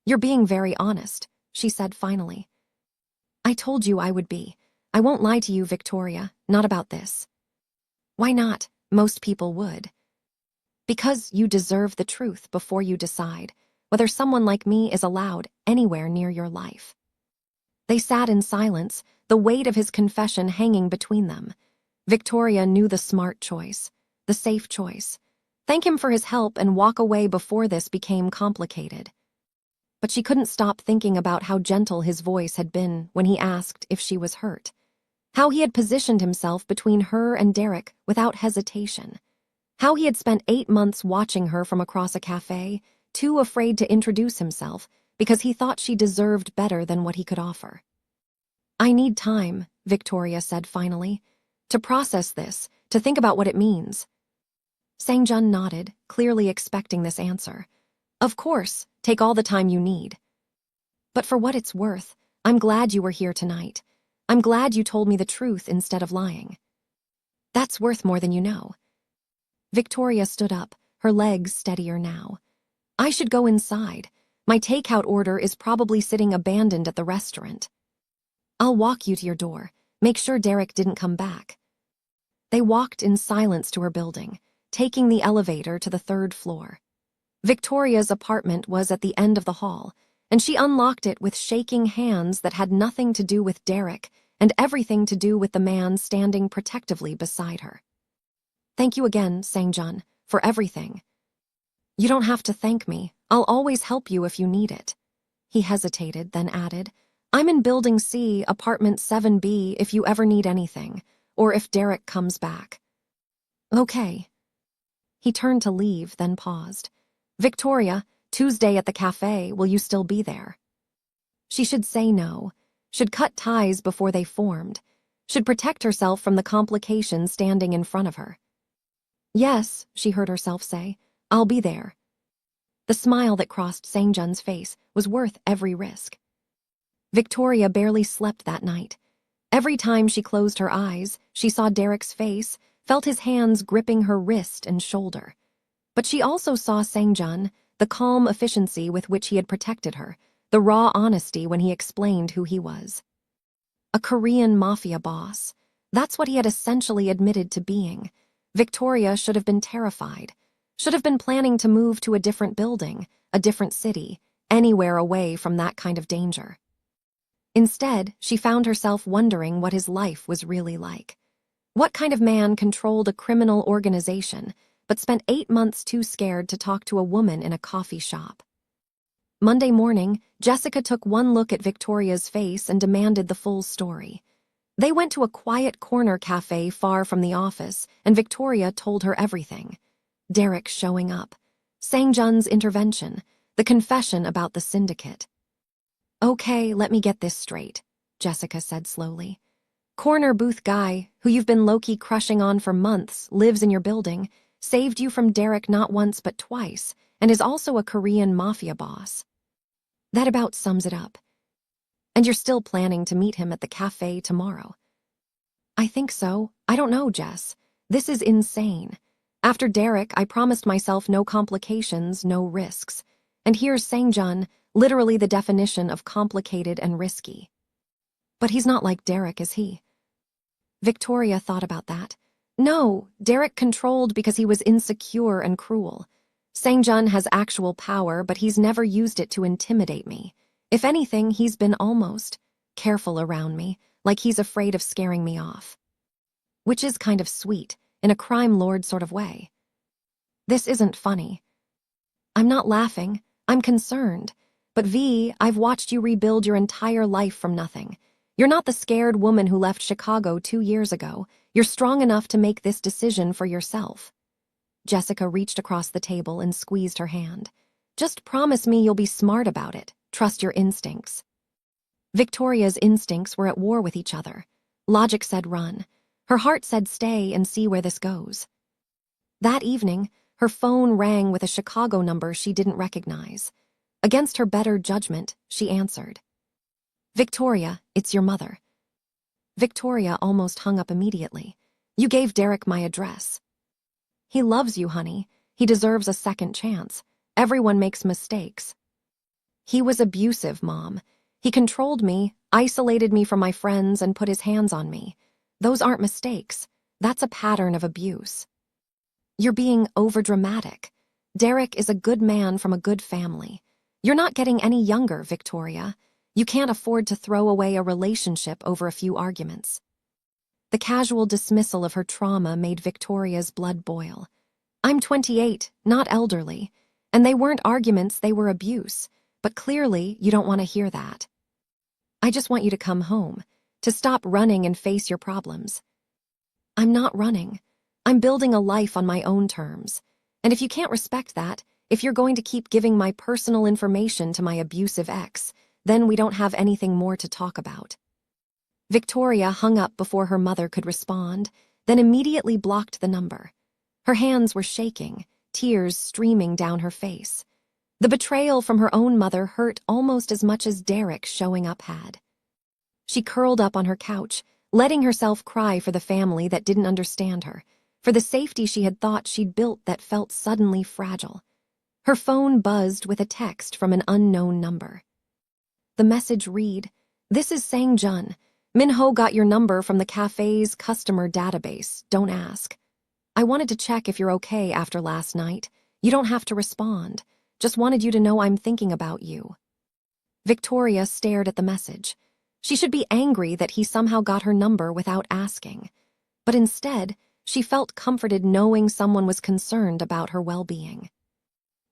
You're being very honest, she said finally. I told you I would be. I won't lie to you, Victoria, not about this. Why not? Most people would. Because you deserve the truth before you decide whether someone like me is allowed anywhere near your life. They sat in silence, the weight of his confession hanging between them. Victoria knew the smart choice, the safe choice. Thank him for his help and walk away before this became complicated. But she couldn't stop thinking about how gentle his voice had been when he asked if she was hurt. How he had positioned himself between her and Derek without hesitation. How he had spent 8 months watching her from across a cafe, too afraid to introduce himself because he thought she deserved better than what he could offer. I need time, Victoria said finally, to process this, to think about what it means. Sang-jun nodded, clearly expecting this answer. Of course, take all the time you need. But for what it's worth, I'm glad you were here tonight. I'm glad you told me the truth instead of lying. That's worth more than you know. Victoria stood up, her legs steadier now. I should go inside. My takeout order is probably sitting abandoned at the restaurant. I'll walk you to your door. Make sure Derek didn't come back." They walked in silence to her building, taking the elevator to the 3rd floor. Victoria's apartment was at the end of the hall, and she unlocked it with shaking hands that had nothing to do with Derek and everything to do with the man standing protectively beside her. "Thank you again, Sang-jun, for everything." "You don't have to thank me. I'll always help you if you need it." He hesitated, then added, "I'm in Building C, apartment 7B, if you ever need anything, or if Derek comes back." "Okay." He turned to leave, then paused. "Victoria, Tuesday at the cafe, will you still be there?" She should say no, should cut ties before they formed, should protect herself from the complications standing in front of her. "Yes," she heard herself say, "I'll be there." The smile that crossed Sang-jun's face was worth every risk. Victoria barely slept that night. Every time she closed her eyes, she saw Derek's face, felt his hands gripping her wrist and shoulder. But she also saw Sang-jun, the calm efficiency with which he had protected her, the raw honesty when he explained who he was. A Korean mafia boss. That's what he had essentially admitted to being. Victoria should have been terrified, should have been planning to move to a different building, a different city, anywhere away from that kind of danger. Instead, she found herself wondering what his life was really like. What kind of man controlled a criminal organization, but spent 8 months too scared to talk to a woman in a coffee shop? Monday morning, Jessica took one look at Victoria's face and demanded the full story. They went to a quiet corner cafe far from the office, and Victoria told her everything. Derek showing up, Sang-jun's intervention, the confession about the syndicate. "Okay, let me get this straight," Jessica said slowly. "Corner booth guy, who you've been low-key crushing on for months, lives in your building, saved you from Derek not once but twice, and is also a Korean mafia boss. That about sums it up. And you're still planning to meet him at the cafe tomorrow." "I think so. I don't know, Jess. This is insane. After Derek, I promised myself no complications, no risks. And here's Sang-jun, literally the definition of complicated and risky." "But he's not like Derek, is he?" Victoria thought about that. No, Derek controlled because he was insecure and cruel. Sang-jun has actual power, but he's never used it to intimidate me. If anything, he's been almost careful around me, like he's afraid of scaring me off. Which is kind of sweet, in a crime lord sort of way. This isn't funny. I'm not laughing, I'm concerned. But V, I've watched you rebuild your entire life from nothing. You're not the scared woman who left Chicago 2 years ago. You're strong enough to make this decision for yourself. Jessica reached across the table and squeezed her hand. "Just promise me you'll be smart about it. Trust your instincts." Victoria's instincts were at war with each other. Logic said run. Her heart said stay and see where this goes. That evening, her phone rang with a Chicago number she didn't recognize. Against her better judgment, she answered. "Victoria, it's your mother." Victoria almost hung up immediately. "You gave Derek my address." "He loves you, honey. He deserves a second chance. Everyone makes mistakes." "He was abusive, Mom. He controlled me, isolated me from my friends, and put his hands on me. Those aren't mistakes. That's a pattern of abuse." "You're being overdramatic. Derek is a good man from a good family. You're not getting any younger, Victoria. You can't afford to throw away a relationship over a few arguments." The casual dismissal of her trauma made Victoria's blood boil. "I'm 28, not elderly. And they weren't arguments, they were abuse. But clearly, you don't want to hear that. I just want you to come home, to stop running and face your problems." "I'm not running. I'm building a life on my own terms. And if you can't respect that, if you're going to keep giving my personal information to my abusive ex, then we don't have anything more to talk about." Victoria hung up before her mother could respond, then immediately blocked the number. Her hands were shaking, tears streaming down her face. The betrayal from her own mother hurt almost as much as Derek showing up had. She curled up on her couch, letting herself cry for the family that didn't understand her, for the safety she had thought she'd built that felt suddenly fragile. Her phone buzzed with a text from an unknown number. The message read, "This is Sang-jun. Min-ho got your number from the cafe's customer database. Don't ask. I wanted to check if you're okay after last night. You don't have to respond. Just wanted you to know I'm thinking about you." Victoria stared at the message. She should be angry that he somehow got her number without asking. But instead, she felt comforted knowing someone was concerned about her well-being.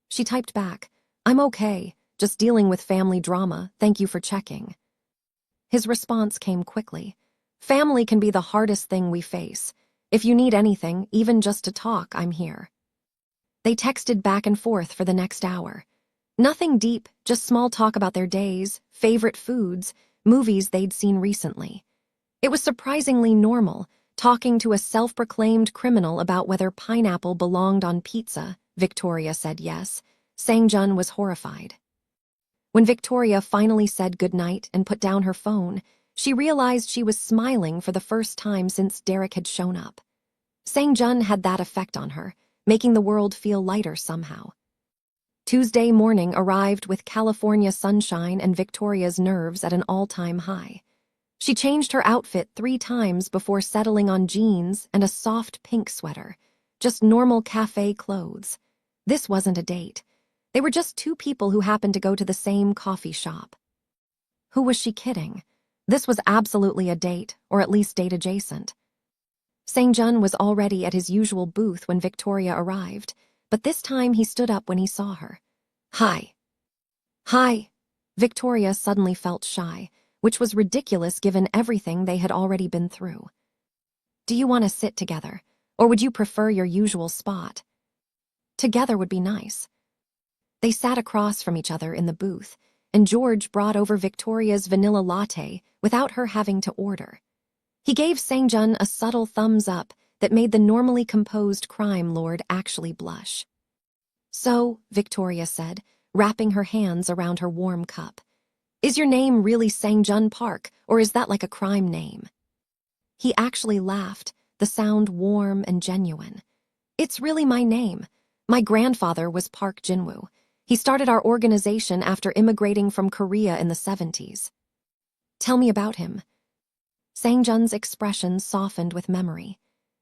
She typed back, "I'm okay, just dealing with family drama. Thank you for checking." His response came quickly. "Family can be the hardest thing we face. If you need anything, even just to talk, I'm here." They texted back and forth for the next hour. Nothing deep, just small talk about their days, favorite foods, movies they'd seen recently. It was surprisingly normal, talking to a self-proclaimed criminal about whether pineapple belonged on pizza. Victoria said yes. Sang-jun was horrified. When Victoria finally said goodnight and put down her phone, she realized she was smiling for the first time since Derek had shown up. Sang-jun had that effect on her, making the world feel lighter somehow. Tuesday morning arrived with California sunshine and Victoria's nerves at an all-time high. She changed her outfit 3 times before settling on jeans and a soft pink sweater, just normal cafe clothes. This wasn't a date. They were just 2 people who happened to go to the same coffee shop. Who was she kidding? This was absolutely a date, or at least date-adjacent. Sang-jun was already at his usual booth when Victoria arrived, but this time he stood up when he saw her. "Hi." "Hi." Victoria suddenly felt shy, which was ridiculous given everything they had already been through. "Do you want to sit together, or would you prefer your usual spot?" "Together would be nice." They sat across from each other in the booth, and George brought over Victoria's vanilla latte without her having to order. He gave Sang-jun a subtle thumbs up that made the normally composed crime lord actually blush. "So," Victoria said, wrapping her hands around her warm cup, "is your name really Sang-jun Park, or is that like a crime name?" He actually laughed, the sound warm and genuine. "It's really my name. My grandfather was Park Jinwoo. He started our organization after immigrating from Korea in the 70s. "Tell me about him." Sang-jun's expression softened with memory.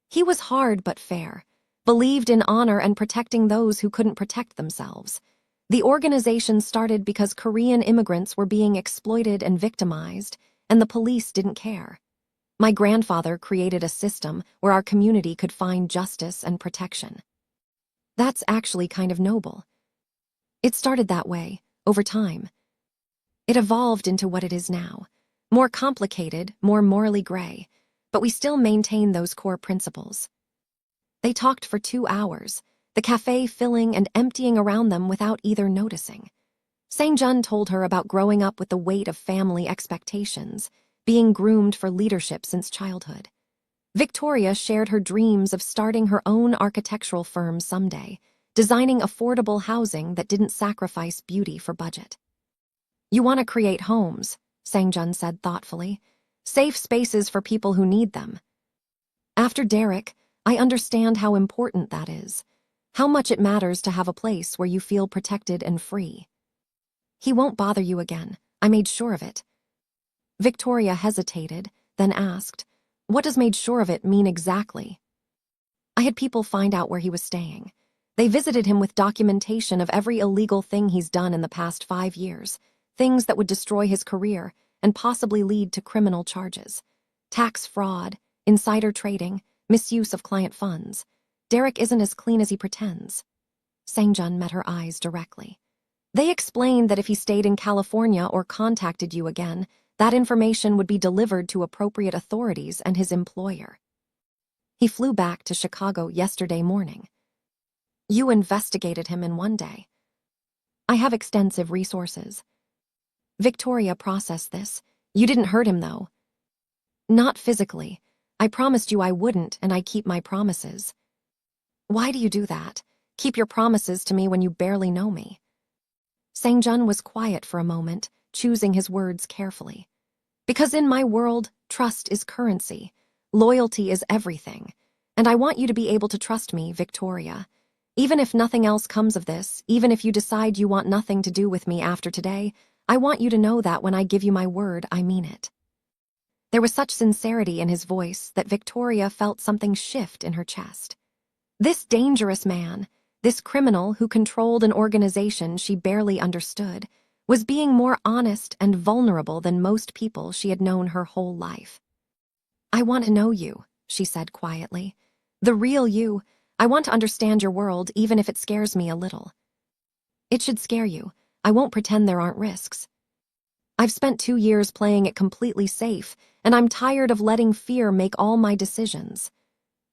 He was hard but fair, believed in honor and protecting those who couldn't protect themselves. The organization started because Korean immigrants were being exploited and victimized, and the police didn't care. My grandfather created a system where our community could find justice and protection. That's actually kind of noble. It started that way, over time. It evolved into what it is now. More complicated, more morally gray, but we still maintain those core principles. They talked for 2 hours, the cafe filling and emptying around them without either noticing. Sang-jun told her about growing up with the weight of family expectations, being groomed for leadership since childhood. Victoria shared her dreams of starting her own architectural firm someday, designing affordable housing that didn't sacrifice beauty for budget. "You want to create homes," Sang-jun said thoughtfully. "Safe spaces for people who need them. After Derek, I understand how important that is, how much it matters to have a place where you feel protected and free." "He won't bother you again. I made sure of it." Victoria hesitated, then asked, "What does made sure of it mean exactly?" "I had people find out where he was staying. They visited him with documentation of every illegal thing he's done in the past 5 years, things that would destroy his career and possibly lead to criminal charges. Tax fraud, insider trading, misuse of client funds. Derek isn't as clean as he pretends." Sang-jun met her eyes directly. "They explained that if he stayed in California or contacted you again, that information would be delivered to appropriate authorities and his employer. He flew back to Chicago yesterday morning. You investigated him in 1 day." "I have extensive resources." Victoria processed this. "You didn't hurt him, though." "Not physically. I promised you I wouldn't, and I keep my promises." "Why do you do that? Keep your promises to me when you barely know me." Sang-jun was quiet for a moment, choosing his words carefully. "Because in my world, trust is currency. Loyalty is everything. And I want you to be able to trust me, Victoria. Even if nothing else comes of this, even if you decide you want nothing to do with me after today, I want you to know that when I give you my word, I mean it." There was such sincerity in his voice that Victoria felt something shift in her chest. This dangerous man, this criminal who controlled an organization she barely understood, was being more honest and vulnerable than most people she had known her whole life. "I want to know you," she said quietly. "The real you. I want to understand your world, even if it scares me a little." "It should scare you. I won't pretend there aren't risks. I've spent 2 years playing it completely safe, and I'm tired of letting fear make all my decisions."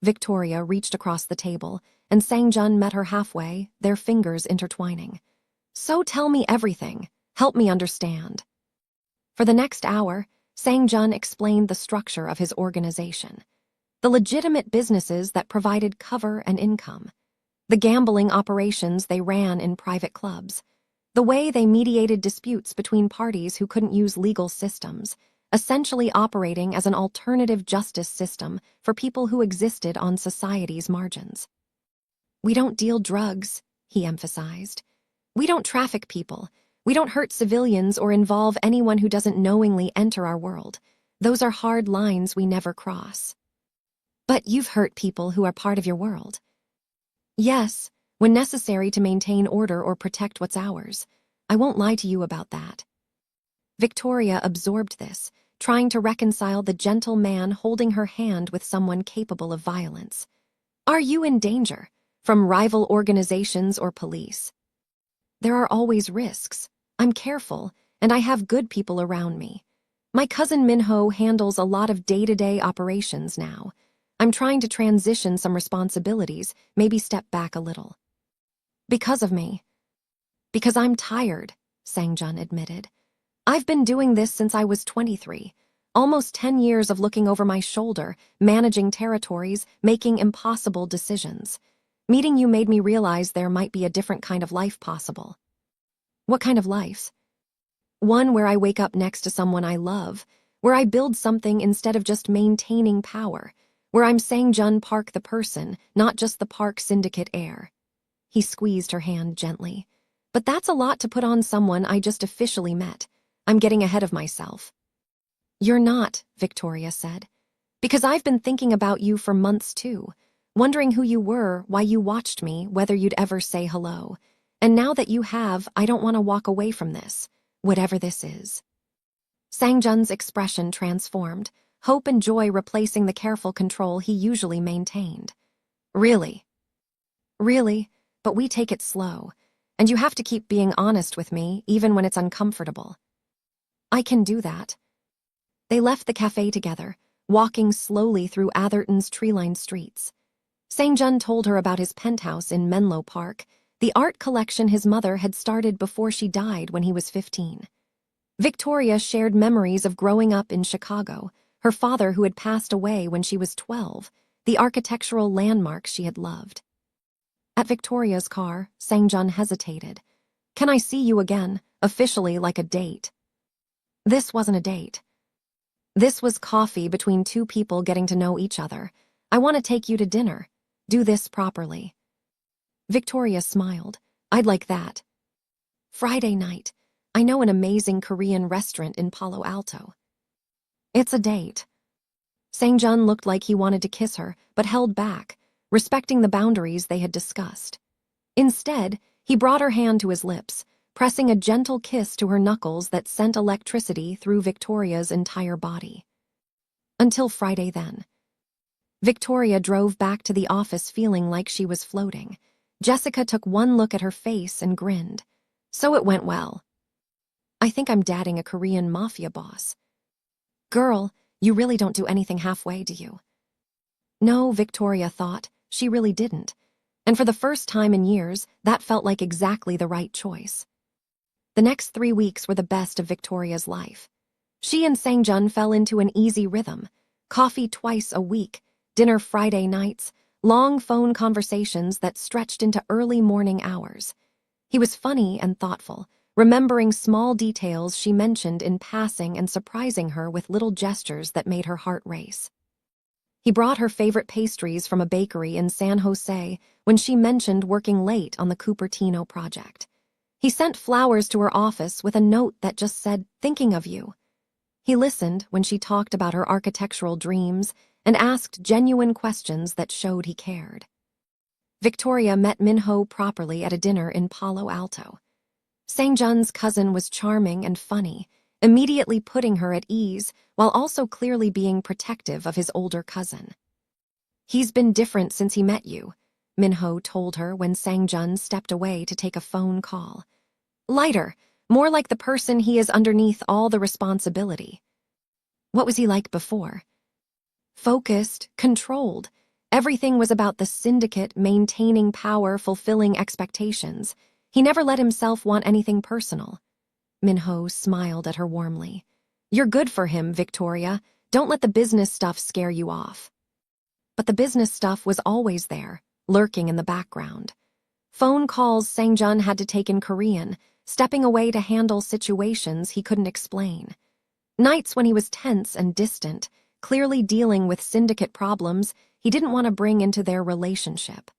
Victoria reached across the table, and Sang-jun met her halfway, their fingers intertwining. "So tell me everything. Help me understand." For the next hour, Sang-jun explained the structure of his organization. The legitimate businesses that provided cover and income. The gambling operations they ran in private clubs. The way they mediated disputes between parties who couldn't use legal systems, essentially operating as an alternative justice system for people who existed on society's margins. "We don't deal drugs," he emphasized. "We don't traffic people. We don't hurt civilians or involve anyone who doesn't knowingly enter our world. Those are hard lines we never cross." "But you've hurt people who are part of your world." "Yes, when necessary to maintain order or protect what's ours. I won't lie to you about that." Victoria absorbed this, trying to reconcile the gentle man holding her hand with someone capable of violence. "Are you in danger? From rival organizations or police?" "There are always risks. I'm careful, and I have good people around me. My cousin Minho handles a lot of day-to-day operations now. I'm trying to transition some responsibilities, maybe step back a little." "Because of me." "Because I'm tired," Sang-jun admitted. "I've been doing this since I was 23. Almost 10 years of looking over my shoulder, managing territories, making impossible decisions. Meeting you made me realize there might be a different kind of life possible." "What kind of life?" "One where I wake up next to someone I love, where I build something instead of just maintaining power, where I'm Sang-jun Park the person, not just the Park Syndicate heir." He squeezed her hand gently. "But that's a lot to put on someone I just officially met. I'm getting ahead of myself." "You're not," Victoria said. "Because I've been thinking about you for months too, wondering who you were, why you watched me, whether you'd ever say hello. And now that you have, I don't want to walk away from this, whatever this is." Sang-jun's expression transformed, hope and joy replacing the careful control he usually maintained. "Really?" "Really, but we take it slow. And you have to keep being honest with me, even when it's uncomfortable." "I can do that." They left the cafe together, walking slowly through Atherton's tree-lined streets. Sang-jun told her about his penthouse in Menlo Park, the art collection his mother had started before she died when he was 15. Victoria shared memories of growing up in Chicago, her father who had passed away when she was 12, the architectural landmarks she had loved. At Victoria's car, Sang-jun hesitated. "Can I see you again, officially like a date?" This wasn't a date. This was coffee between two people getting to know each other. "I want to take you to dinner. Do this properly." Victoria smiled. "I'd like that." "Friday night. I know an amazing Korean restaurant in Palo Alto." "It's a date." Sang-jun looked like he wanted to kiss her, but held back, respecting the boundaries they had discussed. Instead, he brought her hand to his lips, pressing a gentle kiss to her knuckles that sent electricity through Victoria's entire body. Until Friday then. Victoria drove back to the office feeling like she was floating. Jessica took one look at her face and grinned. "So it went well." "I think I'm dating a Korean mafia boss." "Girl, you really don't do anything halfway, do you?" No, Victoria thought, she really didn't. And for the first time in years, that felt like exactly the right choice. The next 3 weeks were the best of Victoria's life. She and Sang-jun fell into an easy rhythm. Coffee twice a week, dinner Friday nights, long phone conversations that stretched into early morning hours. He was funny and thoughtful, remembering small details she mentioned in passing and surprising her with little gestures that made her heart race. He brought her favorite pastries from a bakery in San Jose when she mentioned working late on the Cupertino project. He sent flowers to her office with a note that just said, "Thinking of you." He listened when she talked about her architectural dreams and asked genuine questions that showed he cared. Victoria met Minho properly at a dinner in Palo Alto. Sang-jun's cousin was charming and funny, immediately putting her at ease while also clearly being protective of his older cousin. "He's been different since he met you," Minho told her when Sang-jun stepped away to take a phone call. "Lighter, more like the person he is underneath all the responsibility." "What was he like before?" "Focused, controlled. Everything was about the syndicate, maintaining power, fulfilling expectations. He never let himself want anything personal." Minho smiled at her warmly. "You're good for him, Victoria. Don't let the business stuff scare you off." But the business stuff was always there, lurking in the background. Phone calls Sang-jun had to take in Korean, stepping away to handle situations he couldn't explain. Nights when he was tense and distant, clearly dealing with syndicate problems he didn't want to bring into their relationship.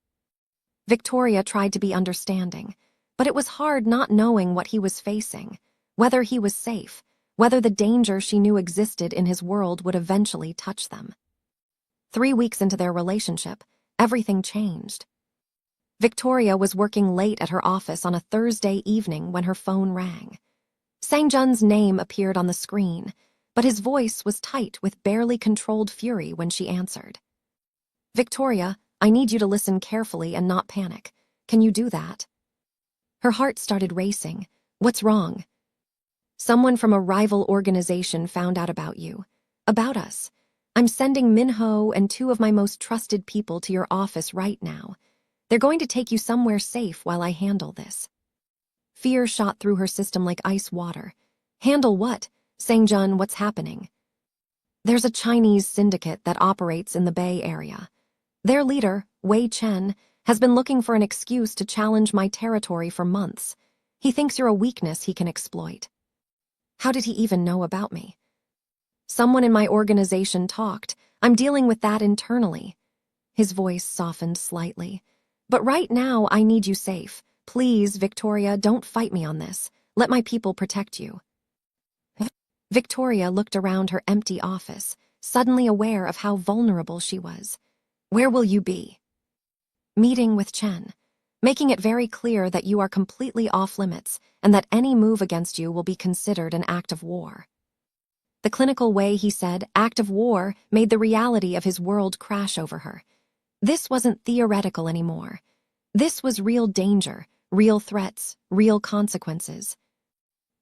Victoria tried to be understanding, but it was hard not knowing what he was facing, whether he was safe, whether the danger she knew existed in his world would eventually touch them. 3 weeks into their relationship, everything changed. Victoria was working late at her office on a Thursday evening when her phone rang. Sang-jun's name appeared on the screen, but his voice was tight with barely controlled fury when she answered. "Victoria, I need you to listen carefully and not panic. Can you do that?" Her heart started racing. "What's wrong?" "Someone from a rival organization found out about you. About us. I'm sending Minho and 2 of my most trusted people to your office right now. They're going to take you somewhere safe while I handle this." Fear shot through her system like ice water. "Handle what?" "Sang-jun, what's happening?" "There's a Chinese syndicate that operates in the Bay Area. Their leader, Wei Chen, has been looking for an excuse to challenge my territory for months. He thinks you're a weakness he can exploit." "How did he even know about me?" "Someone in my organization talked. I'm dealing with that internally." His voice softened slightly. "But right now I need you safe. Please, Victoria, don't fight me on this. Let my people protect you." Victoria looked around her empty office, suddenly aware of how vulnerable she was. "Where will you be?" "Meeting with Chen. Making it very clear that you are completely off limits and that any move against you will be considered an act of war." The clinical way he said "act of war" made the reality of his world crash over her. This wasn't theoretical anymore. This was real danger, real threats, real consequences.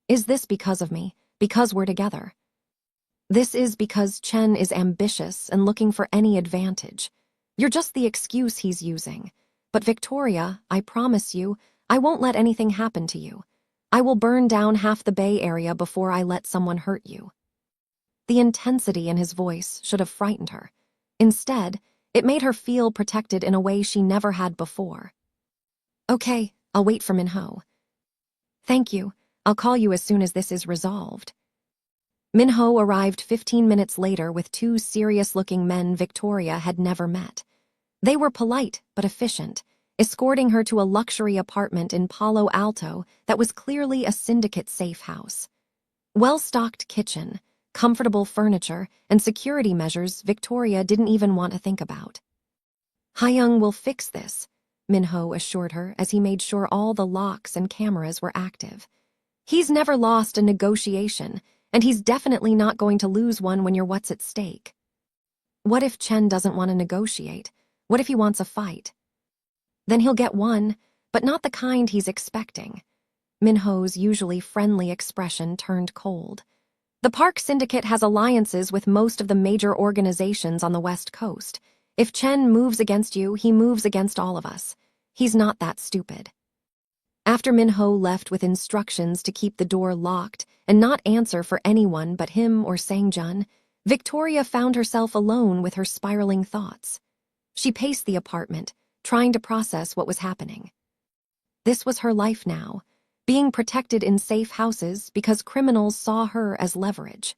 "Is this because of me? Because we're together?" "This is because Chen is ambitious and looking for any advantage. You're just the excuse he's using. But Victoria, I promise you, I won't let anything happen to you. I will burn down half the Bay Area before I let someone hurt you." The intensity in his voice should have frightened her. Instead, it made her feel protected in a way she never had before. "Okay, I'll wait for Minho." "Thank you. I'll call you as soon as this is resolved." Minho arrived 15 minutes later with 2 serious-looking men Victoria had never met. They were polite but efficient, escorting her to a luxury apartment in Palo Alto that was clearly a syndicate safe house. Well-stocked kitchen, comfortable furniture, and security measures Victoria didn't even want to think about. "Hyung will fix this," Minho assured her as he made sure all the locks and cameras were active. "He's never lost a negotiation, and he's definitely not going to lose one when you're what's at stake." "What if Chen doesn't want to negotiate? What if he wants a fight?" "Then he'll get one, but not the kind he's expecting." Minho's usually friendly expression turned cold. "The Park Syndicate has alliances with most of the major organizations on the West Coast. If Chen moves against you, he moves against all of us. He's not that stupid." After Minho left with instructions to keep the door locked and not answer for anyone but him or Sang-jun, Victoria found herself alone with her spiraling thoughts. She paced the apartment, trying to process what was happening. This was her life now, being protected in safe houses because criminals saw her as leverage.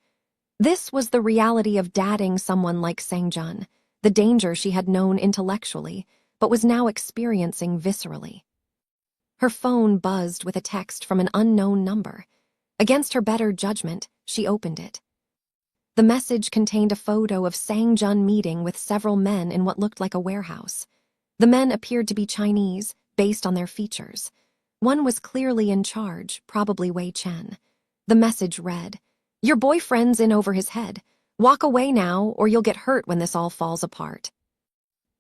This was the reality of dadding someone like Sang-jun, the danger she had known intellectually, but was now experiencing viscerally. Her phone buzzed with a text from an unknown number. Against her better judgment, she opened it. The message contained a photo of Sang-jun meeting with several men in what looked like a warehouse. The men appeared to be Chinese, based on their features. One was clearly in charge, probably Wei Chen. The message read, "Your boyfriend's in over his head. Walk away now, or you'll get hurt when this all falls apart."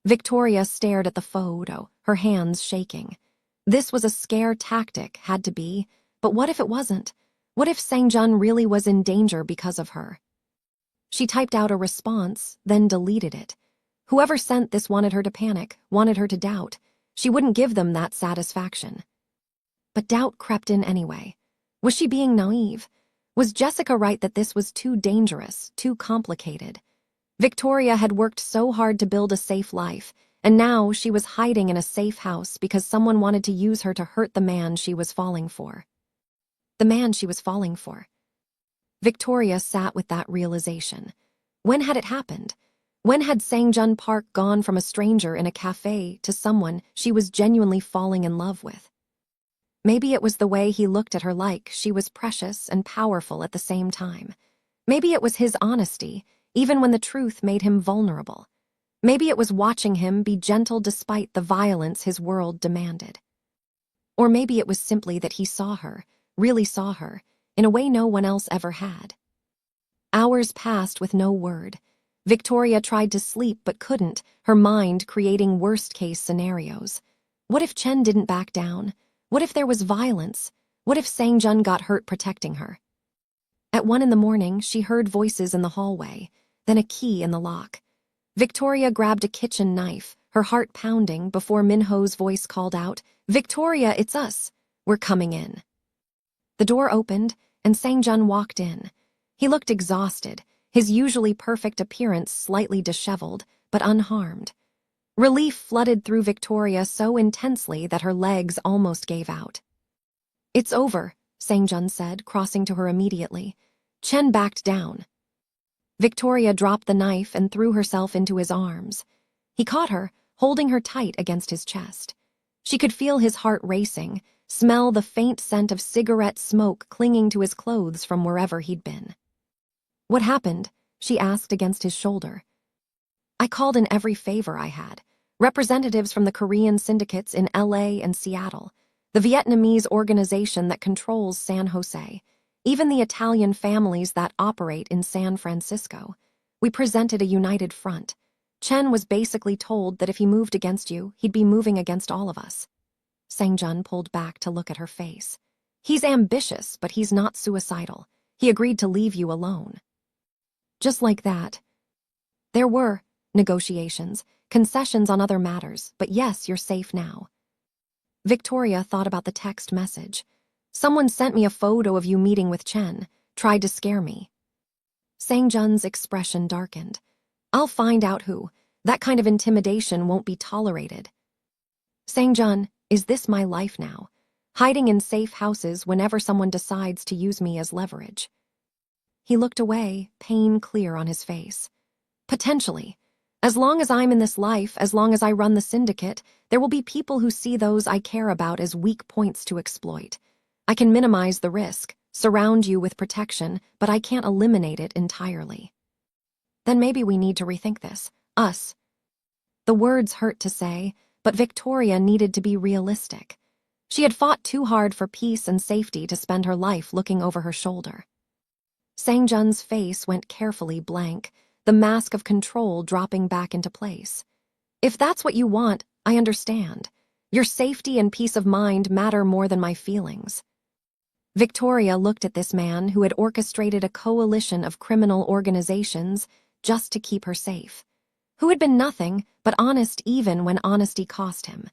Victoria stared at the photo, her hands shaking. This was a scare tactic, had to be, but what if it wasn't? What if Sang-jun really was in danger because of her? She typed out a response, then deleted it. Whoever sent this wanted her to panic, wanted her to doubt. She wouldn't give them that satisfaction. But doubt crept in anyway. Was she being naive? Was Jessica right that this was too dangerous, too complicated? Victoria had worked so hard to build a safe life, and now she was hiding in a safe house because someone wanted to use her to hurt the man she was falling for. The man she was falling for. Victoria sat with that realization. When had it happened? When had Sang-jun Park gone from a stranger in a cafe to someone she was genuinely falling in love with? Maybe it was the way he looked at her, like she was precious and powerful at the same time. Maybe it was his honesty, even when the truth made him vulnerable. Maybe it was watching him be gentle despite the violence his world demanded. Or maybe it was simply that he saw her, really saw her, in a way no one else ever had. Hours passed with no word. Victoria tried to sleep but couldn't, her mind creating worst-case scenarios. What if Chen didn't back down? What if there was violence? What if Sang-jun got hurt protecting her? At 1 a.m, she heard voices in the hallway, then a key in the lock. Victoria grabbed a kitchen knife, her heart pounding before Minho's voice called out, "Victoria, it's us. We're coming in." The door opened, and Sang-jun walked in. He looked exhausted, his usually perfect appearance slightly disheveled, but unharmed. Relief flooded through Victoria so intensely that her legs almost gave out. "It's over," Sang-jun said, crossing to her immediately. Chen backed down. Victoria dropped the knife and threw herself into his arms. He caught her, holding her tight against his chest. She could feel his heart racing, smell the faint scent of cigarette smoke clinging to his clothes from wherever he'd been. "What happened?" she asked against his shoulder. "I called in every favor I had. Representatives from the Korean syndicates in LA and Seattle, the Vietnamese organization that controls San Jose, even the Italian families that operate in San Francisco. We presented a united front. Chen was basically told that if he moved against you, he'd be moving against all of us." Sang-jun pulled back to look at her face. "He's ambitious, but he's not suicidal. He agreed to leave you alone." Just like that. "There were negotiations, concessions on other matters, but yes, you're safe now." Victoria thought about the text message. "Someone sent me a photo of you meeting with Chen, tried to scare me." Sang-jun's expression darkened. "I'll find out who. That kind of intimidation won't be tolerated." "Sang-jun, is this my life now? Hiding in safe houses whenever someone decides to use me as leverage?" He looked away, pain clear on his face. "Potentially. As long as I'm in this life, as long as I run the syndicate, there will be people who see those I care about as weak points to exploit. I can minimize the risk, surround you with protection, but I can't eliminate it entirely." "Then maybe we need to rethink this. Us." The words hurt to say, but Victoria needed to be realistic. She had fought too hard for peace and safety to spend her life looking over her shoulder. Sang-jun's face went carefully blank, the mask of control dropping back into place. "If that's what you want, I understand. Your safety and peace of mind matter more than my feelings." Victoria looked at this man who had orchestrated a coalition of criminal organizations just to keep her safe, who had been nothing but honest even when honesty cost him,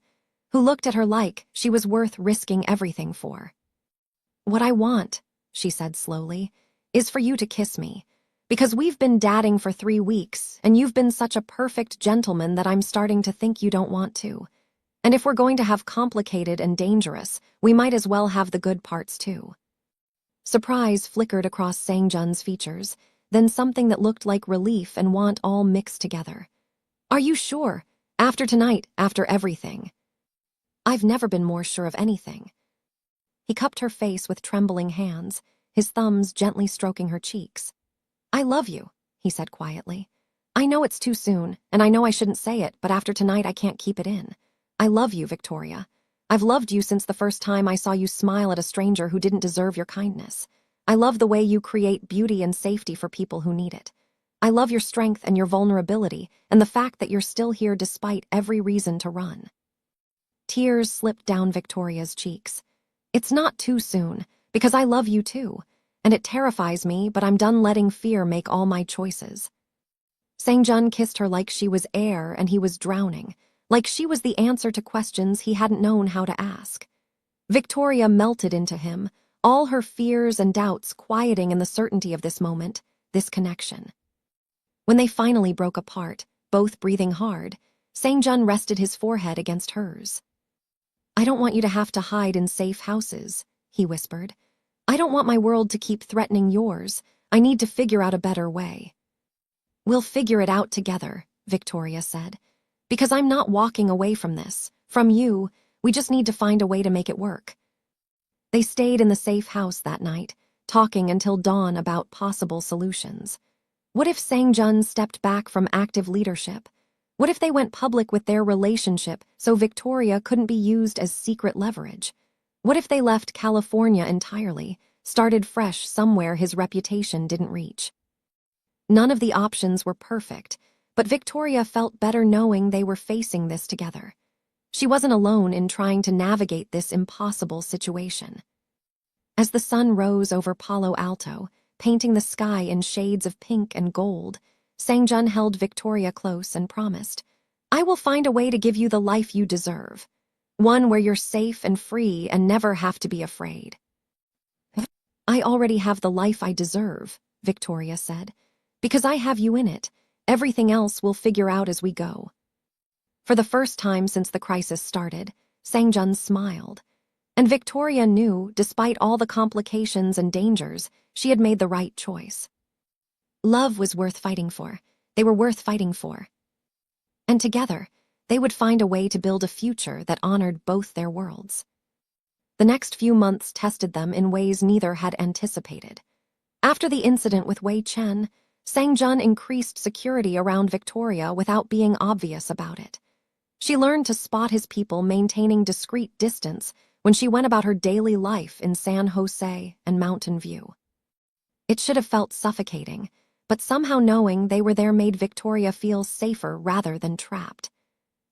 who looked at her like she was worth risking everything for. "What I want," she said slowly, "is for you to kiss me. Because we've been dating for 3 weeks, and you've been such a perfect gentleman that I'm starting to think you don't want to. And if we're going to have complicated and dangerous, we might as well have the good parts too." Surprise flickered across Sang-jun's features, then something that looked like relief and want all mixed together. Are you sure? After tonight, after everything. I've never been more sure of anything. He cupped her face with trembling hands, his thumbs gently stroking her cheeks. I love you, he said quietly. I know it's too soon, and I know I shouldn't say it, but after tonight I can't keep it in. I love you, Victoria. I've loved you since the first time I saw you smile at a stranger who didn't deserve your kindness. I love the way you create beauty and safety for people who need it. I love your strength and your vulnerability, and the fact that you're still here despite every reason to run. Tears slipped down Victoria's cheeks. It's not too soon, because I love you too, and it terrifies me, but I'm done letting fear make all my choices. Sang-jun kissed her like she was air and he was drowning, like she was the answer to questions he hadn't known how to ask. Victoria melted into him, all her fears and doubts quieting in the certainty of this moment, this connection. When they finally broke apart, both breathing hard, Sang-jun rested his forehead against hers. I don't want you to have to hide in safe houses, he whispered. I don't want my world to keep threatening yours. I need to figure out a better way. We'll figure it out together, Victoria said. Because I'm not walking away from this, from you. We just need to find a way to make it work. They stayed in the safe house that night, talking until dawn about possible solutions. What if Sang-jun stepped back from active leadership? What if they went public with their relationship so Victoria couldn't be used as secret leverage? What if they left California entirely, started fresh somewhere his reputation didn't reach? None of the options were perfect, but Victoria felt better knowing they were facing this together. She wasn't alone in trying to navigate this impossible situation. As the sun rose over Palo Alto, painting the sky in shades of pink and gold, Sang-jun held Victoria close and promised, I will find a way to give you the life you deserve. One where you're safe and free and never have to be afraid. I already have the life I deserve, Victoria said. Because I have you in it, everything else we'll figure out as we go. For the first time since the crisis started, Sang-jun smiled. And Victoria knew, despite all the complications and dangers, she had made the right choice. Love was worth fighting for. They were worth fighting for. And together, they would find a way to build a future that honored both their worlds. The next few months tested them in ways neither had anticipated. After the incident with Wei Chen, Sang-jun increased security around Victoria without being obvious about it. She learned to spot his people maintaining discreet distance when she went about her daily life in San Jose and Mountain View. It should have felt suffocating, but somehow knowing they were there made Victoria feel safer rather than trapped.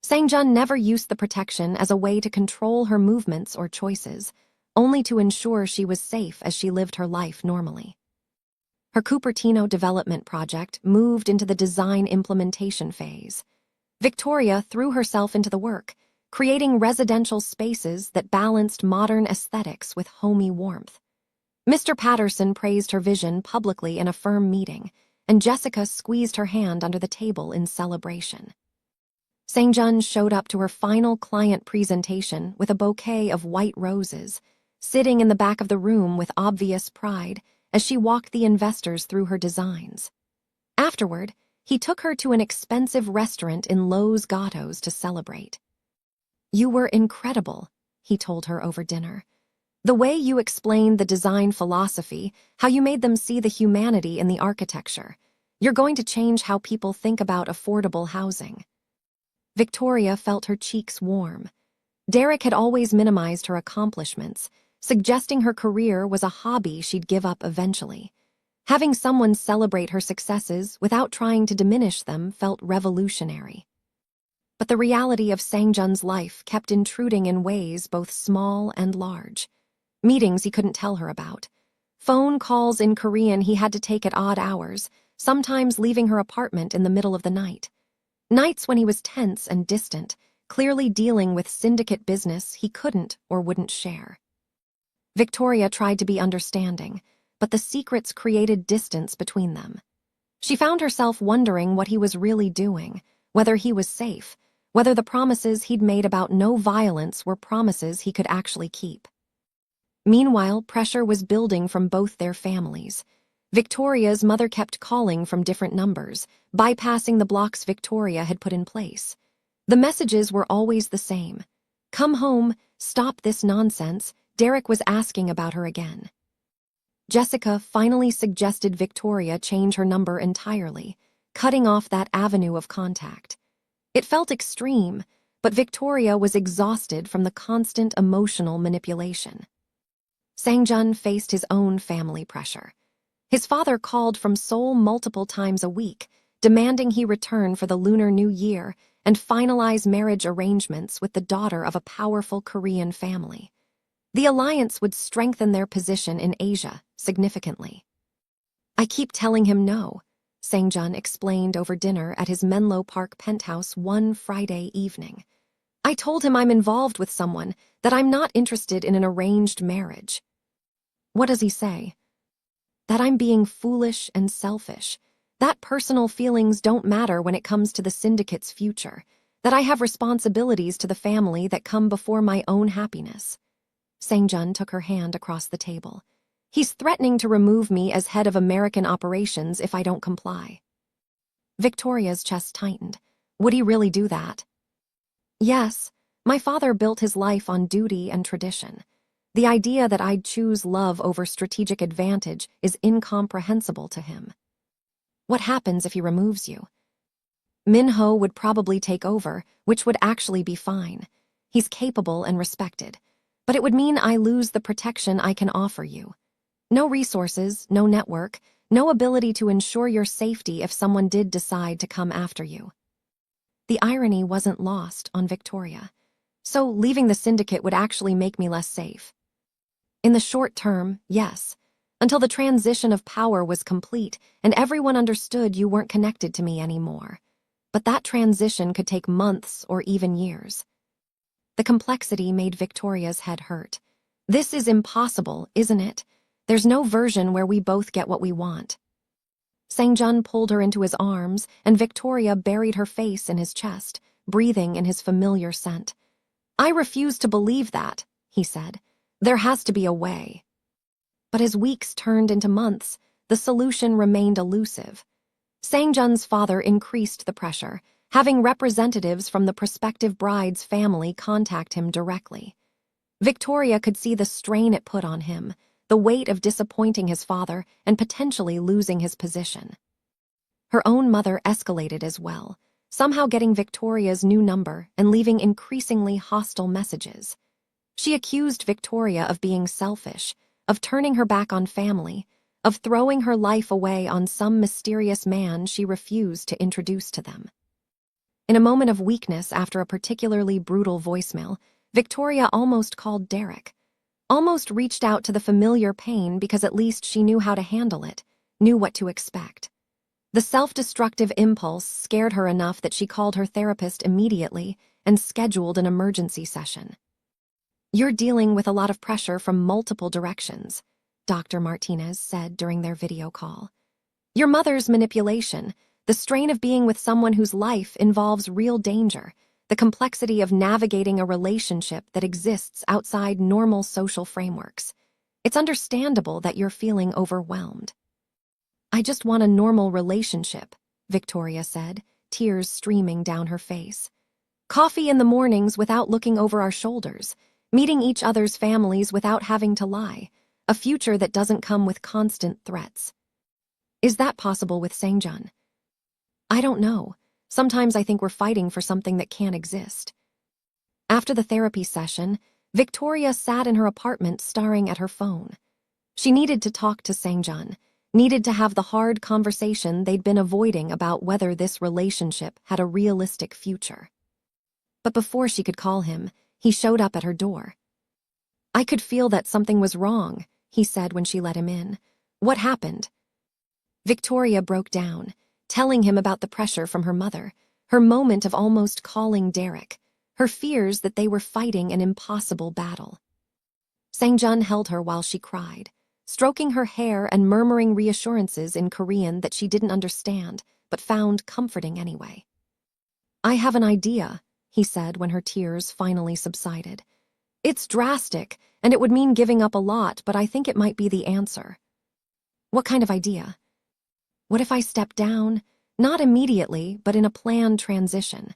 Sang-jun never used the protection as a way to control her movements or choices, only to ensure she was safe as she lived her life normally. Her Cupertino development project moved into the design implementation phase. Victoria threw herself into the work, creating residential spaces that balanced modern aesthetics with homey warmth. Mr. Patterson praised her vision publicly in a firm meeting, and Jessica squeezed her hand under the table in celebration. Sang-jun showed up to her final client presentation with a bouquet of white roses, sitting in the back of the room with obvious pride as she walked the investors through her designs. Afterward, he took her to an expensive restaurant in Los Gatos to celebrate. You were incredible, he told her over dinner. The way you explained the design philosophy, how you made them see the humanity in the architecture. You're going to change how people think about affordable housing. Victoria felt her cheeks warm. Derek had always minimized her accomplishments, suggesting her career was a hobby she'd give up eventually. Having someone celebrate her successes without trying to diminish them felt revolutionary. But the reality of Sang-jun's life kept intruding in ways both small and large. Meetings he couldn't tell her about. Phone calls in Korean he had to take at odd hours, sometimes leaving her apartment in the middle of the night. Nights when he was tense and distant, clearly dealing with syndicate business he couldn't or wouldn't share. Victoria tried to be understanding, but the secrets created distance between them. She found herself wondering what he was really doing, whether he was safe, whether the promises he'd made about no violence were promises he could actually keep. Meanwhile, pressure was building from both their families. Victoria's mother kept calling from different numbers, bypassing the blocks Victoria had put in place. The messages were always the same. "Come home, stop this nonsense," Derek was asking about her again. Jessica finally suggested Victoria change her number entirely, cutting off that avenue of contact. It felt extreme, but Victoria was exhausted from the constant emotional manipulation. Sangjun faced his own family pressure. His father called from Seoul multiple times a week, demanding he return for the Lunar New Year and finalize marriage arrangements with the daughter of a powerful Korean family. The alliance would strengthen their position in Asia significantly. "I keep telling him no," Sangjun explained over dinner at his Menlo Park penthouse one Friday evening. "I told him I'm involved with someone, that I'm not interested in an arranged marriage." "What does he say?" "That I'm being foolish and selfish, that personal feelings don't matter when it comes to the syndicate's future, that I have responsibilities to the family that come before my own happiness." Sangjun took her hand across the table. "He's threatening to remove me as head of American operations if I don't comply." Victoria's chest tightened. Would he really do that? "Yes, my father built his life on duty and tradition. The idea that I'd choose love over strategic advantage is incomprehensible to him." "What happens if he removes you?" "Min-ho would probably take over, which would actually be fine. He's capable and respected. But it would mean I lose the protection I can offer you. No resources, no network, no ability to ensure your safety if someone did decide to come after you." The irony wasn't lost on Victoria. "So leaving the syndicate would actually make me less safe?" "In the short term, yes. Until the transition of power was complete and everyone understood you weren't connected to me anymore. But that transition could take months or even years." The complexity made Victoria's head hurt. "This is impossible, isn't it? There's no version where we both get what we want." Sangjun pulled her into his arms, and Victoria buried her face in his chest, breathing in his familiar scent. "I refuse to believe that," he said. "There has to be a way." But as weeks turned into months, the solution remained elusive. Sangjun's father increased the pressure, having representatives from the prospective bride's family contact him directly. Victoria could see the strain it put on him, the weight of disappointing his father and potentially losing his position. Her own mother escalated as well, somehow getting Victoria's new number and leaving increasingly hostile messages. She accused Victoria of being selfish, of turning her back on family, of throwing her life away on some mysterious man she refused to introduce to them. In a moment of weakness after a particularly brutal voicemail, Victoria almost called Derek. Almost reached out to the familiar pain because at least she knew how to handle it, knew what to expect. The self-destructive impulse scared her enough that she called her therapist immediately and scheduled an emergency session. "You're dealing with a lot of pressure from multiple directions," Dr. Martinez said during their video call. "Your mother's manipulation, the strain of being with someone whose life involves real danger, the complexity of navigating a relationship that exists outside normal social frameworks. It's understandable that you're feeling overwhelmed." "I just want a normal relationship," Victoria said, tears streaming down her face. "Coffee in the mornings without looking over our shoulders, meeting each other's families without having to lie, a future that doesn't come with constant threats." "Is that possible with Sangjun?" "I don't know. Sometimes I think we're fighting for something that can't exist." After the therapy session, Victoria sat in her apartment staring at her phone. She needed to talk to Sangjun, needed to have the hard conversation they'd been avoiding about whether this relationship had a realistic future. But before she could call him, he showed up at her door. "I could feel that something was wrong," he said when she let him in. "What happened?" Victoria broke down, telling him about the pressure from her mother, her moment of almost calling Derek, her fears that they were fighting an impossible battle. Sangjun held her while she cried, stroking her hair and murmuring reassurances in Korean that she didn't understand, but found comforting anyway. "I have an idea," he said when her tears finally subsided. "It's drastic, and it would mean giving up a lot, but I think it might be the answer." What kind of idea? What if I step down? Not immediately, but in a planned transition.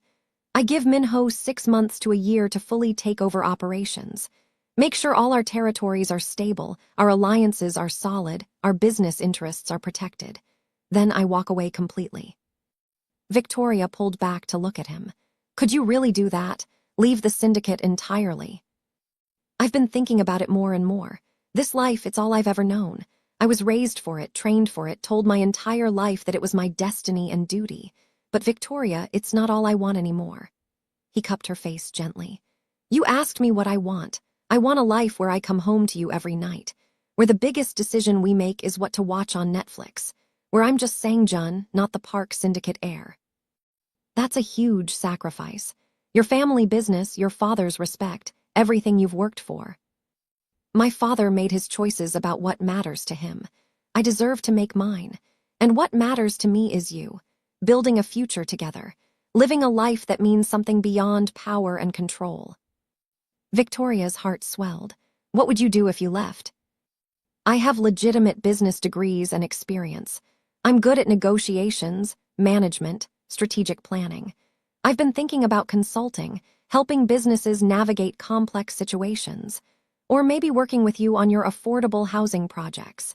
I give Minho 6 months to a year to fully take over operations. Make sure all our territories are stable, our alliances are solid, our business interests are protected. Then I walk away completely. Victoria pulled back to look at him. Could you really do that? Leave the syndicate entirely? I've been thinking about it more and more. This life, it's all I've ever known. I was raised for it, trained for it, told my entire life that it was my destiny and duty. But Victoria, it's not all I want anymore. He cupped her face gently. You asked me what I want. I want a life where I come home to you every night, where the biggest decision we make is what to watch on Netflix, where I'm just Sang-jun, not the Park Syndicate heir. That's a huge sacrifice. Your family business, your father's respect, everything you've worked for. My father made his choices about what matters to him. I deserve to make mine. And what matters to me is you, building a future together, living a life that means something beyond power and control. Victoria's heart swelled. What would you do if you left? I have legitimate business degrees and experience. I'm good at negotiations, management, strategic planning. I've been thinking about consulting, helping businesses navigate complex situations, or maybe working with you on your affordable housing projects.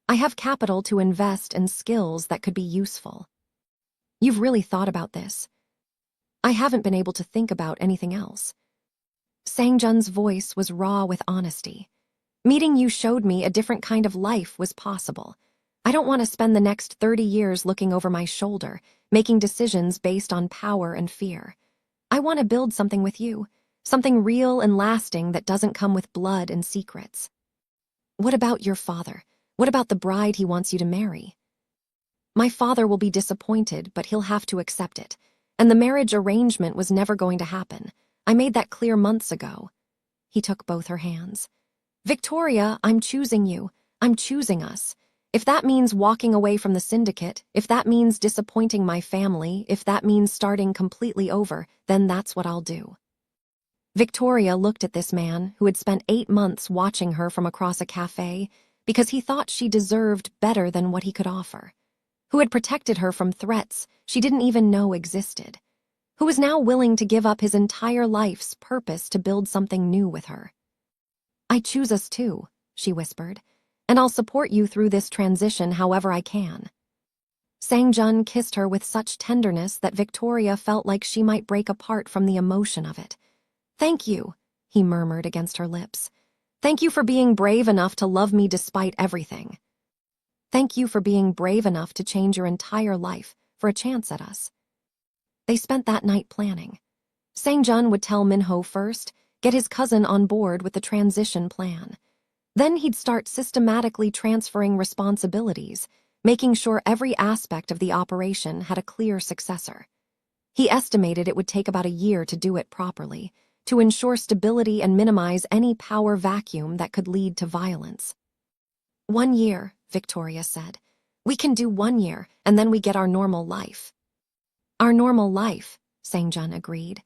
I have capital to invest and skills that could be useful. You've really thought about this. I haven't been able to think about anything else. Sang-jun's voice was raw with honesty. Meeting you showed me a different kind of life was possible. I don't want to spend the next 30 years looking over my shoulder, making decisions based on power and fear. I want to build something with you, something real and lasting that doesn't come with blood and secrets. What about your father? What about the bride he wants you to marry? My father will be disappointed, but he'll have to accept it. And the marriage arrangement was never going to happen. I made that clear months ago. He took both her hands. Victoria, I'm choosing you. I'm choosing us. If that means walking away from the syndicate, if that means disappointing my family, if that means starting completely over, then that's what I'll do. Victoria looked at this man who had spent 8 months watching her from across a cafe because he thought she deserved better than what he could offer, who had protected her from threats she didn't even know existed, who was now willing to give up his entire life's purpose to build something new with her. I choose us too, she whispered, and I'll support you through this transition however I can. Sang-jun kissed her with such tenderness that Victoria felt like she might break apart from the emotion of it. Thank you, he murmured against her lips. Thank you for being brave enough to love me despite everything. Thank you for being brave enough to change your entire life for a chance at us. They spent that night planning. Sang-jun would tell Minho first, get his cousin on board with the transition plan. Then he'd start systematically transferring responsibilities, making sure every aspect of the operation had a clear successor. He estimated it would take about a year to do it properly, to ensure stability and minimize any power vacuum that could lead to violence. 1 year, Victoria said. We can do 1 year, and then we get our normal life. Our normal life, Sang-jun agreed.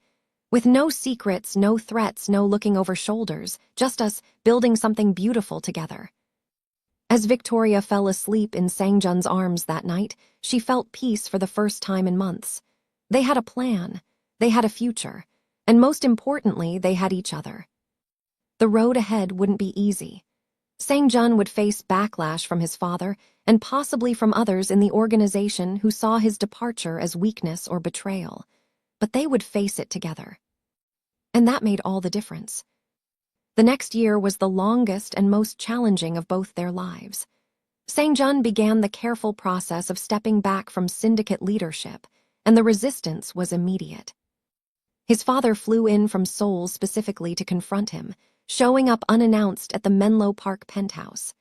With no secrets, no threats, no looking over shoulders, just us building something beautiful together. As Victoria fell asleep in Sang-jun's arms that night, she felt peace for the first time in months. They had a plan, they had a future, and most importantly, they had each other. The road ahead wouldn't be easy. Sang-jun would face backlash from his father and possibly from others in the organization who saw his departure as weakness or betrayal. But they would face it together. And that made all the difference. The next year was the longest and most challenging of both their lives. Sang-jun began the careful process of stepping back from syndicate leadership, and the resistance was immediate. His father flew in from Seoul specifically to confront him, showing up unannounced at the Menlo Park penthouse.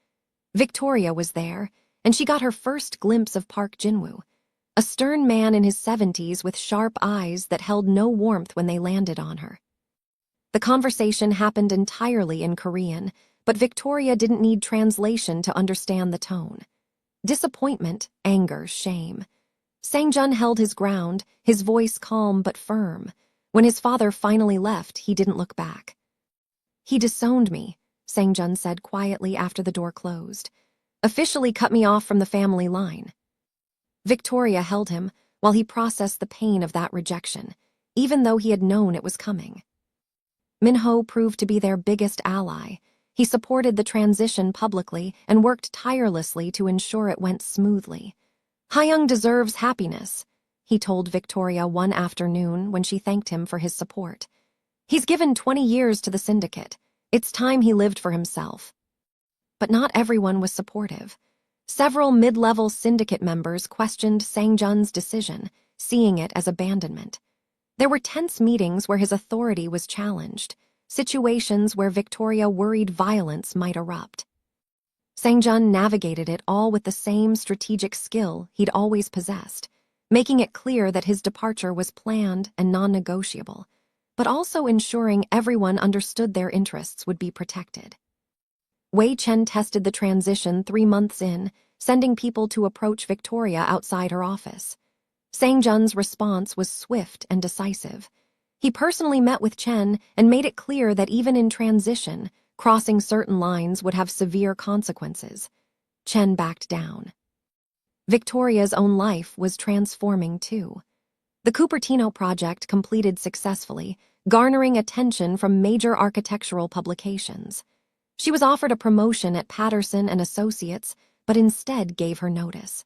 Victoria was there, and she got her first glimpse of Park Jinwoo, a stern man in his 70s with sharp eyes that held no warmth when they landed on her. The conversation happened entirely in Korean, but Victoria didn't need translation to understand the tone. Disappointment, anger, shame. Sang-jun held his ground, his voice calm but firm. When his father finally left, he didn't look back. He disowned me, Sang-jun said quietly after the door closed. Officially cut me off from the family line. Victoria held him while he processed the pain of that rejection, even though he had known it was coming. Minho proved to be their biggest ally. He supported the transition publicly and worked tirelessly to ensure it went smoothly. Hyung deserves happiness, he told Victoria one afternoon when she thanked him for his support. He's given 20 years to the syndicate. It's time he lived for himself. But not everyone was supportive. Several mid-level syndicate members questioned Sang-jun's decision, seeing it as abandonment. There were tense meetings where his authority was challenged, situations where Victoria worried violence might erupt. Sang-jun navigated it all with the same strategic skill he'd always possessed, making it clear that his departure was planned and non-negotiable, but also ensuring everyone understood their interests would be protected. Wei Chen tested the transition 3 months in, sending people to approach Victoria outside her office. Sang-jun's response was swift and decisive. He personally met with Chen and made it clear that even in transition, crossing certain lines would have severe consequences. Chen backed down. Victoria's own life was transforming too. The Cupertino project completed successfully, garnering attention from major architectural publications. She was offered a promotion at Patterson and Associates, but instead gave her notice.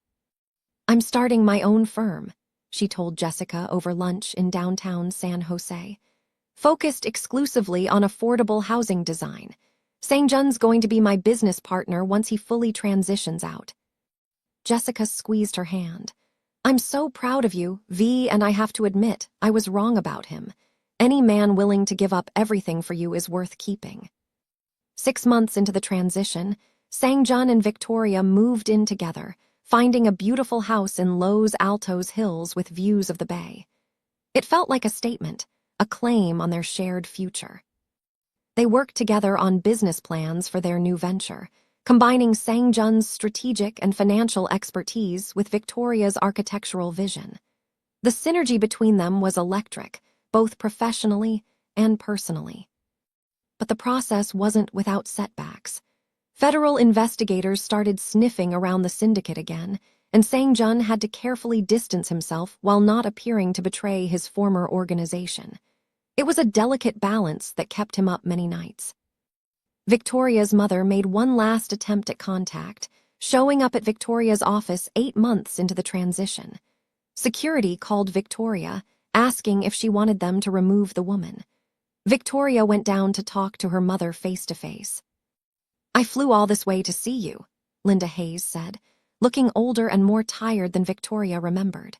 "I'm starting my own firm," she told Jessica over lunch in downtown San Jose. "Focused exclusively on affordable housing design. Sang-jun's going to be my business partner once he fully transitions out." Jessica squeezed her hand. "I'm so proud of you, V, and I have to admit, I was wrong about him. Any man willing to give up everything for you is worth keeping." 6 months into the transition, Sang-jun and Victoria moved in together, finding a beautiful house in Los Altos Hills with views of the bay. It felt like a statement, a claim on their shared future. They worked together on business plans for their new venture, combining Sang-jun's strategic and financial expertise with Victoria's architectural vision. The synergy between them was electric, both professionally and personally. But the process wasn't without setbacks. Federal investigators started sniffing around the syndicate again, and Sang-jun had to carefully distance himself while not appearing to betray his former organization. It was a delicate balance that kept him up many nights. Victoria's mother made one last attempt at contact, showing up at Victoria's office 8 months into the transition. Security called Victoria, asking if she wanted them to remove the woman. Victoria went down to talk to her mother face-to-face. "I flew all this way to see you," Linda Hayes said, looking older and more tired than Victoria remembered.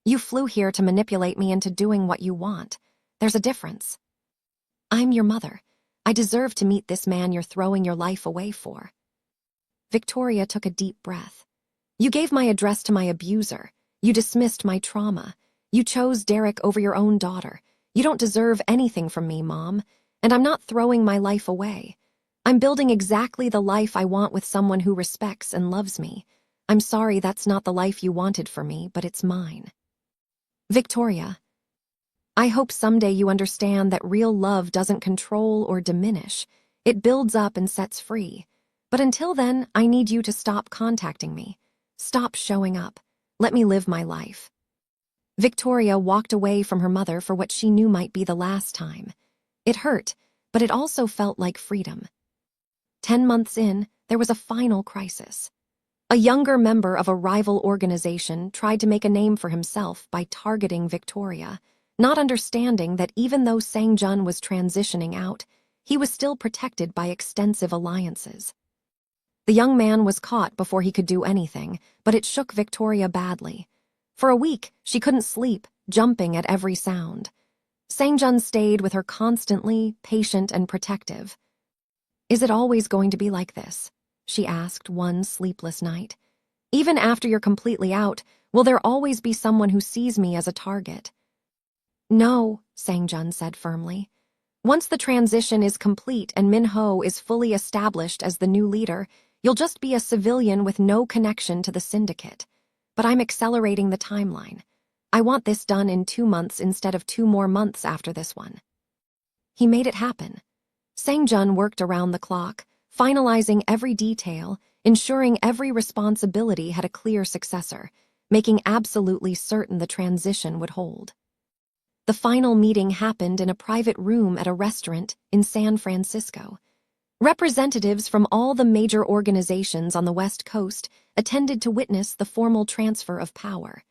"You flew here to manipulate me into doing what you want. There's a difference. I'm your mother. I deserve to meet this man you're throwing your life away for." Victoria took a deep breath. "You gave my address to my abuser. You dismissed my trauma. You chose Derek over your own daughter. You don't deserve anything from me, Mom, and I'm not throwing my life away. I'm building exactly the life I want with someone who respects and loves me. I'm sorry that's not the life you wanted for me, but it's mine." "Victoria, I hope someday you understand that real love doesn't control or diminish. It builds up and sets free. But until then, I need you to stop contacting me. Stop showing up. Let me live my life." Victoria walked away from her mother for what she knew might be the last time. It hurt, but it also felt like freedom. 10 months in, there was a final crisis. A younger member of a rival organization tried to make a name for himself by targeting Victoria, not understanding that even though Sang-jun was transitioning out, he was still protected by extensive alliances. The young man was caught before he could do anything, but it shook Victoria badly. For a week, she couldn't sleep, jumping at every sound. Sang-jun stayed with her constantly, patient and protective. "Is it always going to be like this?" she asked one sleepless night. "Even after you're completely out, will there always be someone who sees me as a target?" "No," Sang-jun said firmly. "Once the transition is complete and Min-ho is fully established as the new leader, you'll just be a civilian with no connection to the syndicate. But I'm accelerating the timeline. I want this done in 2 months instead of 2 more months after this one." He made it happen. Sang-jun worked around the clock, finalizing every detail, ensuring every responsibility had a clear successor, making absolutely certain the transition would hold. The final meeting happened in a private room at a restaurant in San Francisco. Representatives from all the major organizations on the West Coast attended to witness the formal transfer of power.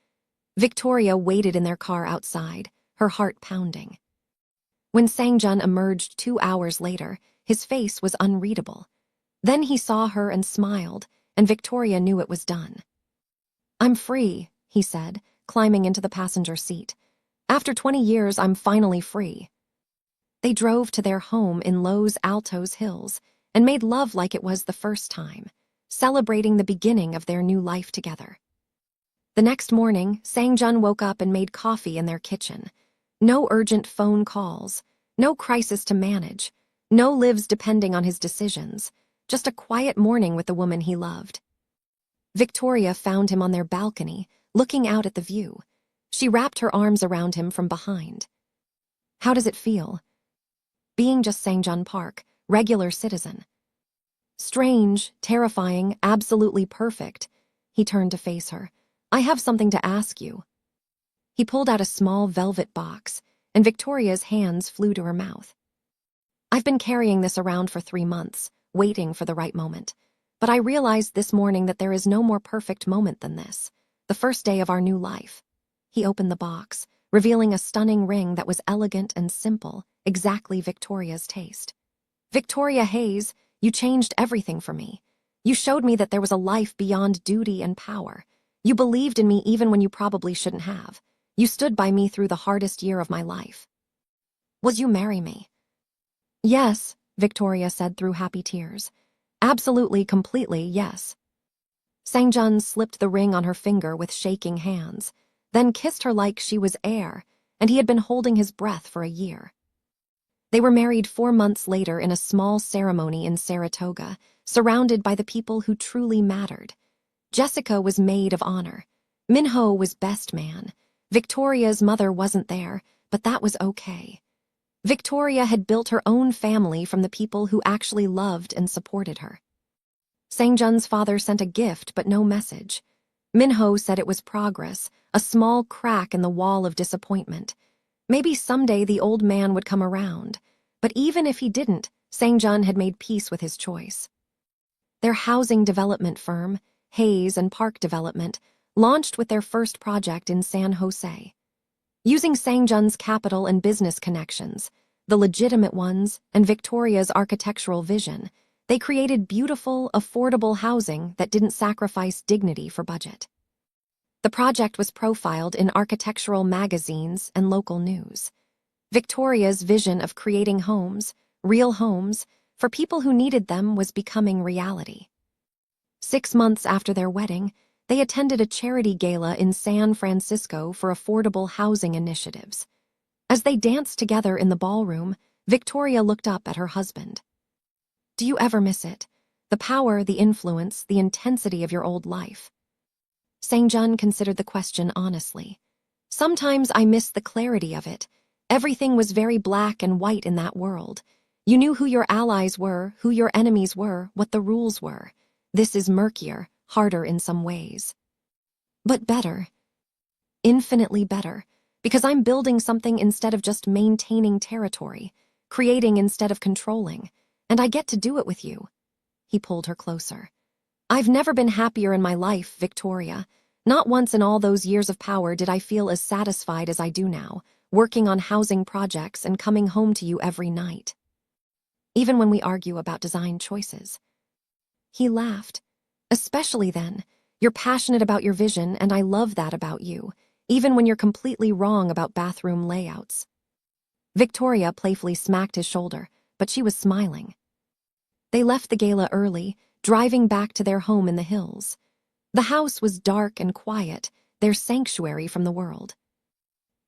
Victoria waited in their car outside, her heart pounding. When Sang-jun emerged 2 hours later, his face was unreadable. Then he saw her and smiled, and Victoria knew it was done. "I'm free," he said, climbing into the passenger seat. "After 20 years, I'm finally free." They drove to their home in Los Altos Hills and made love like it was the first time, celebrating the beginning of their new life together. The next morning, Sang-jun woke up and made coffee in their kitchen. No urgent phone calls, no crisis to manage, no lives depending on his decisions, just a quiet morning with the woman he loved. Victoria found him on their balcony, looking out at the view. She wrapped her arms around him from behind. "How does it feel?" "Being just Sang-jun Park, regular citizen." "Strange, terrifying, absolutely perfect." He turned to face her. "I have something to ask you." He pulled out a small velvet box, and Victoria's hands flew to her mouth. "I've been carrying this around for 3 months, waiting for the right moment. But I realized this morning that there is no more perfect moment than this, the first day of our new life." He opened the box, revealing a stunning ring that was elegant and simple, exactly Victoria's taste. "Victoria Hayes, you changed everything for me. You showed me that there was a life beyond duty and power. You believed in me even when you probably shouldn't have. You stood by me through the hardest year of my life. Will you marry me?" "Yes," Victoria said through happy tears. "Absolutely, completely, yes." Sang-jun slipped the ring on her finger with shaking hands, then kissed her like she was air, and he had been holding his breath for a year. They were married 4 months later in a small ceremony in Saratoga, surrounded by the people who truly mattered. Jessica was maid of honor. Minho was best man. Victoria's mother wasn't there, but that was okay. Victoria had built her own family from the people who actually loved and supported her. Sang-jun's father sent a gift but no message. Minho said it was progress, a small crack in the wall of disappointment. Maybe someday the old man would come around, but even if he didn't, Sang-jun had made peace with his choice. Their housing development firm, Hayes and Park Development, launched with their first project in San Jose. Using Sang-jun's capital and business connections, the legitimate ones, and Victoria's architectural vision, they created beautiful, affordable housing that didn't sacrifice dignity for budget. The project was profiled in architectural magazines and local news. Victoria's vision of creating homes, real homes, for people who needed them was becoming reality. 6 months after their wedding, they attended a charity gala in San Francisco for affordable housing initiatives. As they danced together in the ballroom, Victoria looked up at her husband. "Do you ever miss it? The power, the influence, the intensity of your old life?" Sang-jun considered the question honestly. "Sometimes I miss the clarity of it. Everything was very black and white in that world. You knew who your allies were, who your enemies were, what the rules were. This is murkier, harder in some ways. But better. Infinitely better. Because I'm building something instead of just maintaining territory, creating instead of controlling, and I get to do it with you." He pulled her closer. "I've never been happier in my life, Victoria. Not once in all those years of power did I feel as satisfied as I do now, working on housing projects and coming home to you every night. Even when we argue about design choices." He laughed. "Especially then. You're passionate about your vision, and I love that about you, even when you're completely wrong about bathroom layouts." Victoria playfully smacked his shoulder, but she was smiling. They left the gala early, driving back to their home in the hills. The house was dark and quiet, their sanctuary from the world.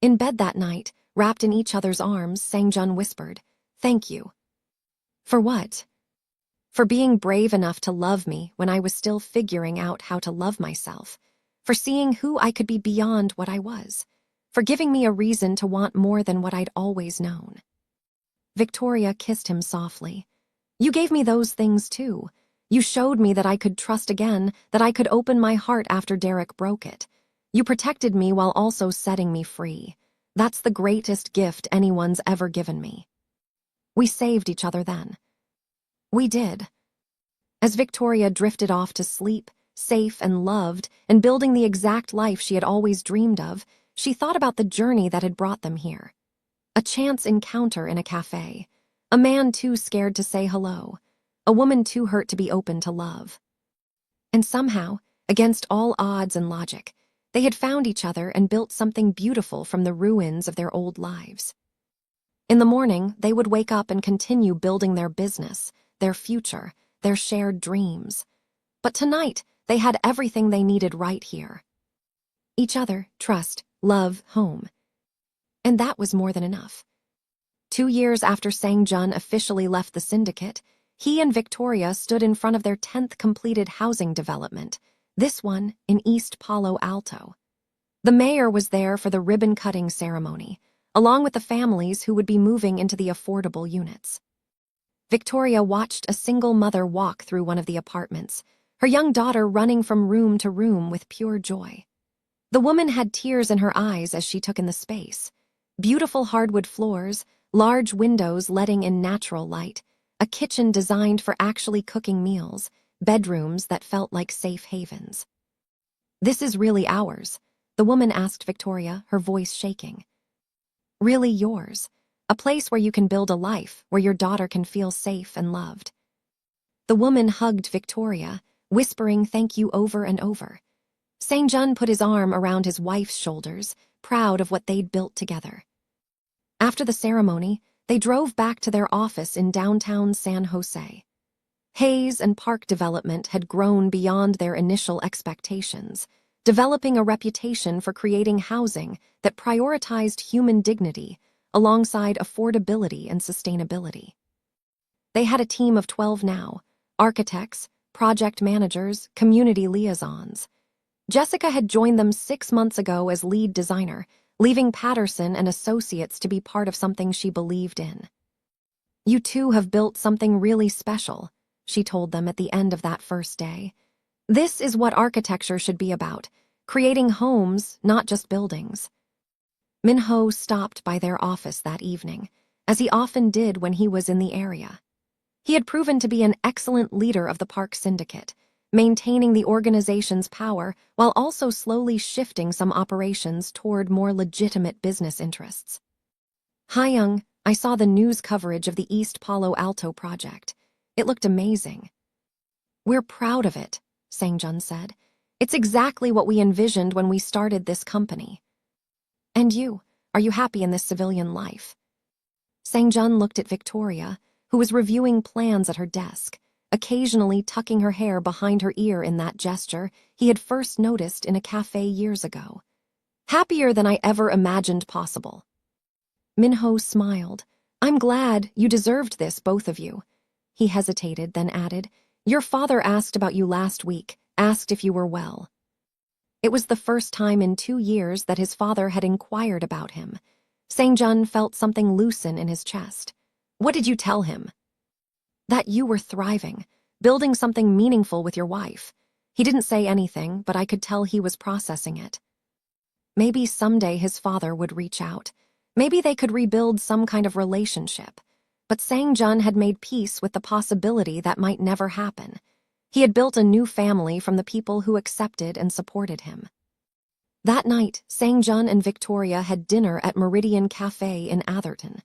In bed that night, wrapped in each other's arms, Sang-jun whispered, "Thank you." "For what?" "For being brave enough to love me when I was still figuring out how to love myself. For seeing who I could be beyond what I was. For giving me a reason to want more than what I'd always known." Victoria kissed him softly. "You gave me those things too. You showed me that I could trust again, that I could open my heart after Derek broke it. You protected me while also setting me free. That's the greatest gift anyone's ever given me." We saved each other then. We did. As Victoria drifted off to sleep, safe and loved, and building the exact life she had always dreamed of, she thought about the journey that had brought them here. A chance encounter in a cafe. A man too scared to say hello. A woman too hurt to be open to love. And somehow, against all odds and logic, they had found each other and built something beautiful from the ruins of their old lives. In the morning, they would wake up and continue building their business, their future, their shared dreams. But tonight, they had everything they needed right here. Each other, trust, love, home. And that was more than enough. 2 years after Sang-jun officially left the syndicate, he and Victoria stood in front of their 10th completed housing development, this one in East Palo Alto. The mayor was there for the ribbon-cutting ceremony, along with the families who would be moving into the affordable units. Victoria watched a single mother walk through one of the apartments, her young daughter running from room to room with pure joy. The woman had tears in her eyes as she took in the space. Beautiful hardwood floors, large windows letting in natural light, a kitchen designed for actually cooking meals, bedrooms that felt like safe havens. "This is really ours?" the woman asked Victoria, her voice shaking. "Really yours. A place where you can build a life, where your daughter can feel safe and loved." The woman hugged Victoria, whispering thank you over and over. Sang-jun put his arm around his wife's shoulders, proud of what they'd built together. After the ceremony, they drove back to their office in downtown San Jose. Hayes and Park Development had grown beyond their initial expectations, developing a reputation for creating housing that prioritized human dignity alongside affordability and sustainability. They had a team of 12 now, architects, project managers, community liaisons. Jessica had joined them 6 months ago as lead designer, leaving Patterson and Associates to be part of something she believed in. "You two have built something really special," she told them at the end of that first day. "This is what architecture should be about, creating homes, not just buildings." Min-ho stopped by their office that evening, as he often did when he was in the area. He had proven to be an excellent leader of the Park Syndicate, maintaining the organization's power while also slowly shifting some operations toward more legitimate business interests. "Hyung, I saw the news coverage of the East Palo Alto project. It looked amazing." "We're proud of it," Sang-jun said. "It's exactly what we envisioned when we started this company." "And you, are you happy in this civilian life?" Sang-jun looked at Victoria, who was reviewing plans at her desk, occasionally tucking her hair behind her ear in that gesture he had first noticed in a cafe years ago. "Happier than I ever imagined possible." Min-ho smiled. "I'm glad. You deserved this, both of you." He hesitated, then added, "Your father asked about you last week, asked if you were well." It was the first time in 2 years that his father had inquired about him. Sang-jun felt something loosen in his chest. "What did you tell him?" "That you were thriving, building something meaningful with your wife." He didn't say anything, but I could tell he was processing it. Maybe someday his father would reach out. Maybe they could rebuild some kind of relationship. But Sang-jun had made peace with the possibility that might never happen. He had built a new family from the people who accepted and supported him. That night, Sang-jun and Victoria had dinner at Meridian Cafe in Atherton.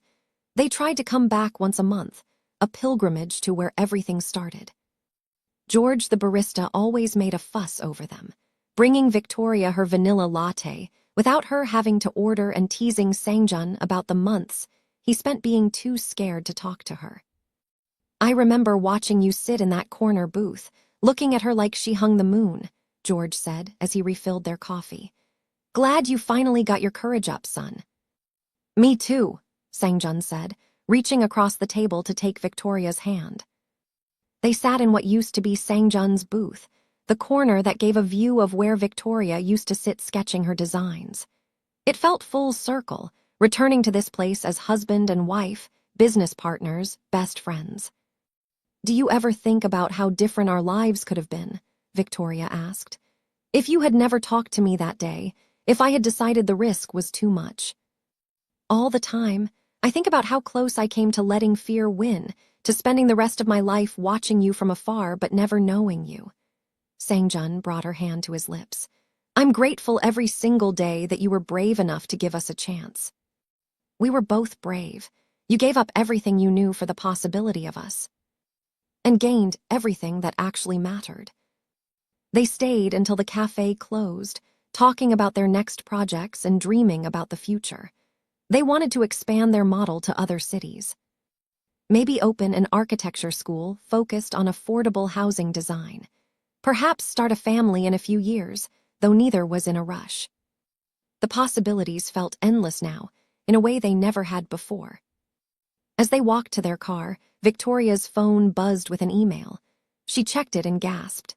They tried to come back once a month, a pilgrimage to where everything started. George the barista always made a fuss over them, bringing Victoria her vanilla latte without her having to order and teasing Sang-jun about the months he spent being too scared to talk to her. "I remember watching you sit in that corner booth, looking at her like she hung the moon," George said as he refilled their coffee. "Glad you finally got your courage up, son." "Me too," Sang-jun said, reaching across the table to take Victoria's hand. They sat in what used to be Sang-jun's booth, the corner that gave a view of where Victoria used to sit sketching her designs. It felt full circle, returning to this place as husband and wife, business partners, best friends. Do you ever think about how different our lives could have been? Victoria asked. If you had never talked to me that day, if I had decided the risk was too much. All the time, I think about how close I came to letting fear win, to spending the rest of my life watching you from afar but never knowing you. Sangjun brought her hand to his lips. I'm grateful every single day that you were brave enough to give us a chance. We were both brave. You gave up everything you knew for the possibility of us. And gained everything that actually mattered. They stayed until the cafe closed, talking about their next projects and dreaming about the future. They wanted to expand their model to other cities. Maybe open an architecture school focused on affordable housing design. Perhaps start a family in a few years, though neither was in a rush. The possibilities felt endless now, in a way they never had before. As they walked to their car, Victoria's phone buzzed with an email. She checked it and gasped.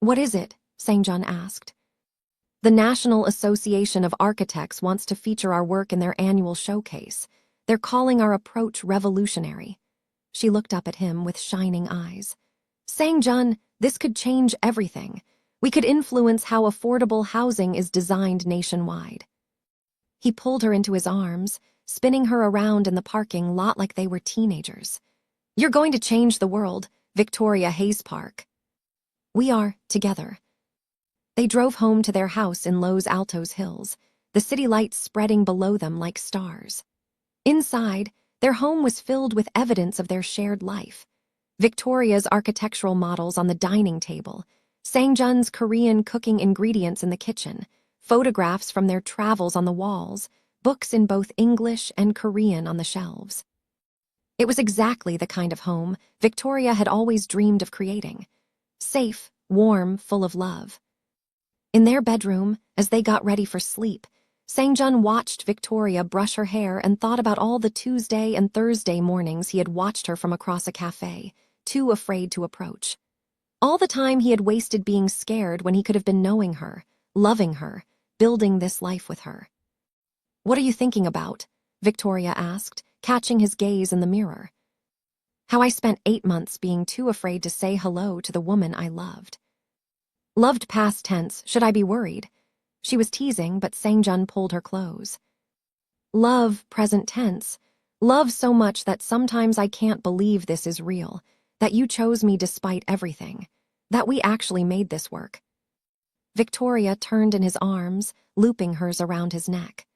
What is it? Sangjun asked. The National Association of Architects wants to feature our work in their annual showcase. They're calling our approach revolutionary. She looked up at him with shining eyes. Sangjun, this could change everything. We could influence how affordable housing is designed nationwide. He pulled her into his arms, spinning her around in the parking lot like they were teenagers. You're going to change the world, Victoria Hayes Park. We are, together. They drove home to their house in Los Altos Hills, the city lights spreading below them like stars. Inside, their home was filled with evidence of their shared life. Victoria's architectural models on the dining table, Sangjun's Korean cooking ingredients in the kitchen, photographs from their travels on the walls, books in both English and Korean on the shelves. It was exactly the kind of home Victoria had always dreamed of creating. Safe, warm, full of love. In their bedroom, as they got ready for sleep, Sangjun watched Victoria brush her hair and thought about all the Tuesday and Thursday mornings he had watched her from across a cafe, too afraid to approach. All the time he had wasted being scared when he could have been knowing her, loving her, building this life with her. What are you thinking about? Victoria asked, catching his gaze in the mirror. How I spent 8 months being too afraid to say hello to the woman I loved. Loved past tense, should I be worried? She was teasing, but Sangjun pulled her close. Love, present tense. Love so much that sometimes I can't believe this is real, that you chose me despite everything, that we actually made this work. Victoria turned in his arms, looping hers around his neck.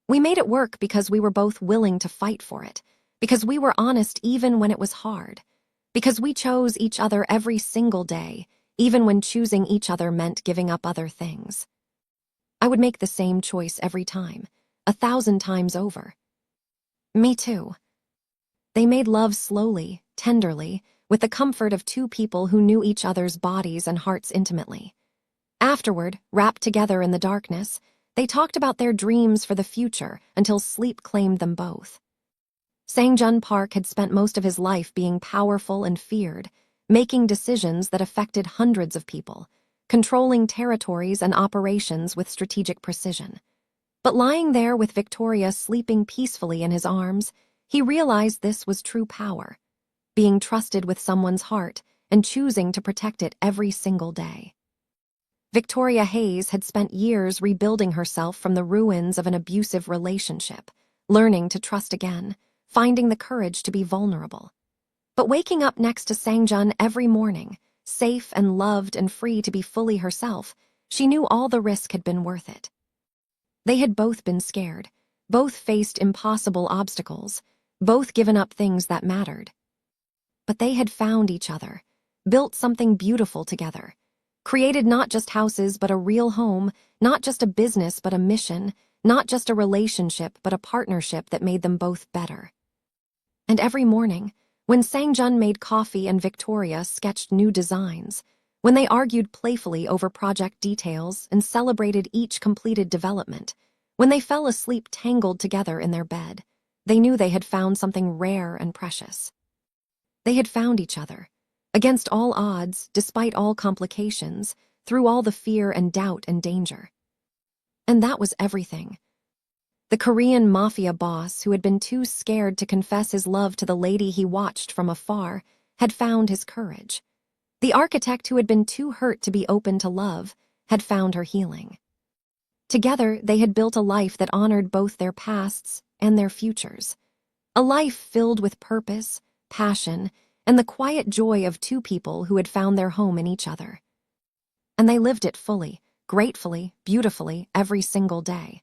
We made it work because we were both willing to fight for it, because we were honest even when it was hard, because we chose each other every single day, even when choosing each other meant giving up other things. I would make the same choice every time, 1,000 times over. Me too. They made love slowly, tenderly, with the comfort of two people who knew each other's bodies and hearts intimately. Afterward, wrapped together in the darkness, they talked about their dreams for the future until sleep claimed them both. Sangjun Park had spent most of his life being powerful and feared, making decisions that affected hundreds of people, controlling territories and operations with strategic precision. But lying there with Victoria sleeping peacefully in his arms, he realized this was true power, being trusted with someone's heart and choosing to protect it every single day. Victoria Hayes had spent years rebuilding herself from the ruins of an abusive relationship, learning to trust again, finding the courage to be vulnerable. But waking up next to Sangjun every morning, safe and loved and free to be fully herself, she knew all the risk had been worth it. They had both been scared, both faced impossible obstacles, both given up things that mattered. But they had found each other, built something beautiful together, created not just houses but a real home, not just a business but a mission, not just a relationship but a partnership that made them both better. And every morning, when Sangjun made coffee and Victoria sketched new designs, when they argued playfully over project details and celebrated each completed development, when they fell asleep tangled together in their bed, they knew they had found something rare and precious. They had found each other, against all odds, despite all complications, through all the fear and doubt and danger. And that was everything. The Korean mafia boss, who had been too scared to confess his love to the lady he watched from afar, had found his courage. The architect who had been too hurt to be open to love had found her healing. Together, they had built a life that honored both their pasts and their futures. A life filled with purpose, passion, and the quiet joy of two people who had found their home in each other. And they lived it fully, gratefully, beautifully, every single day.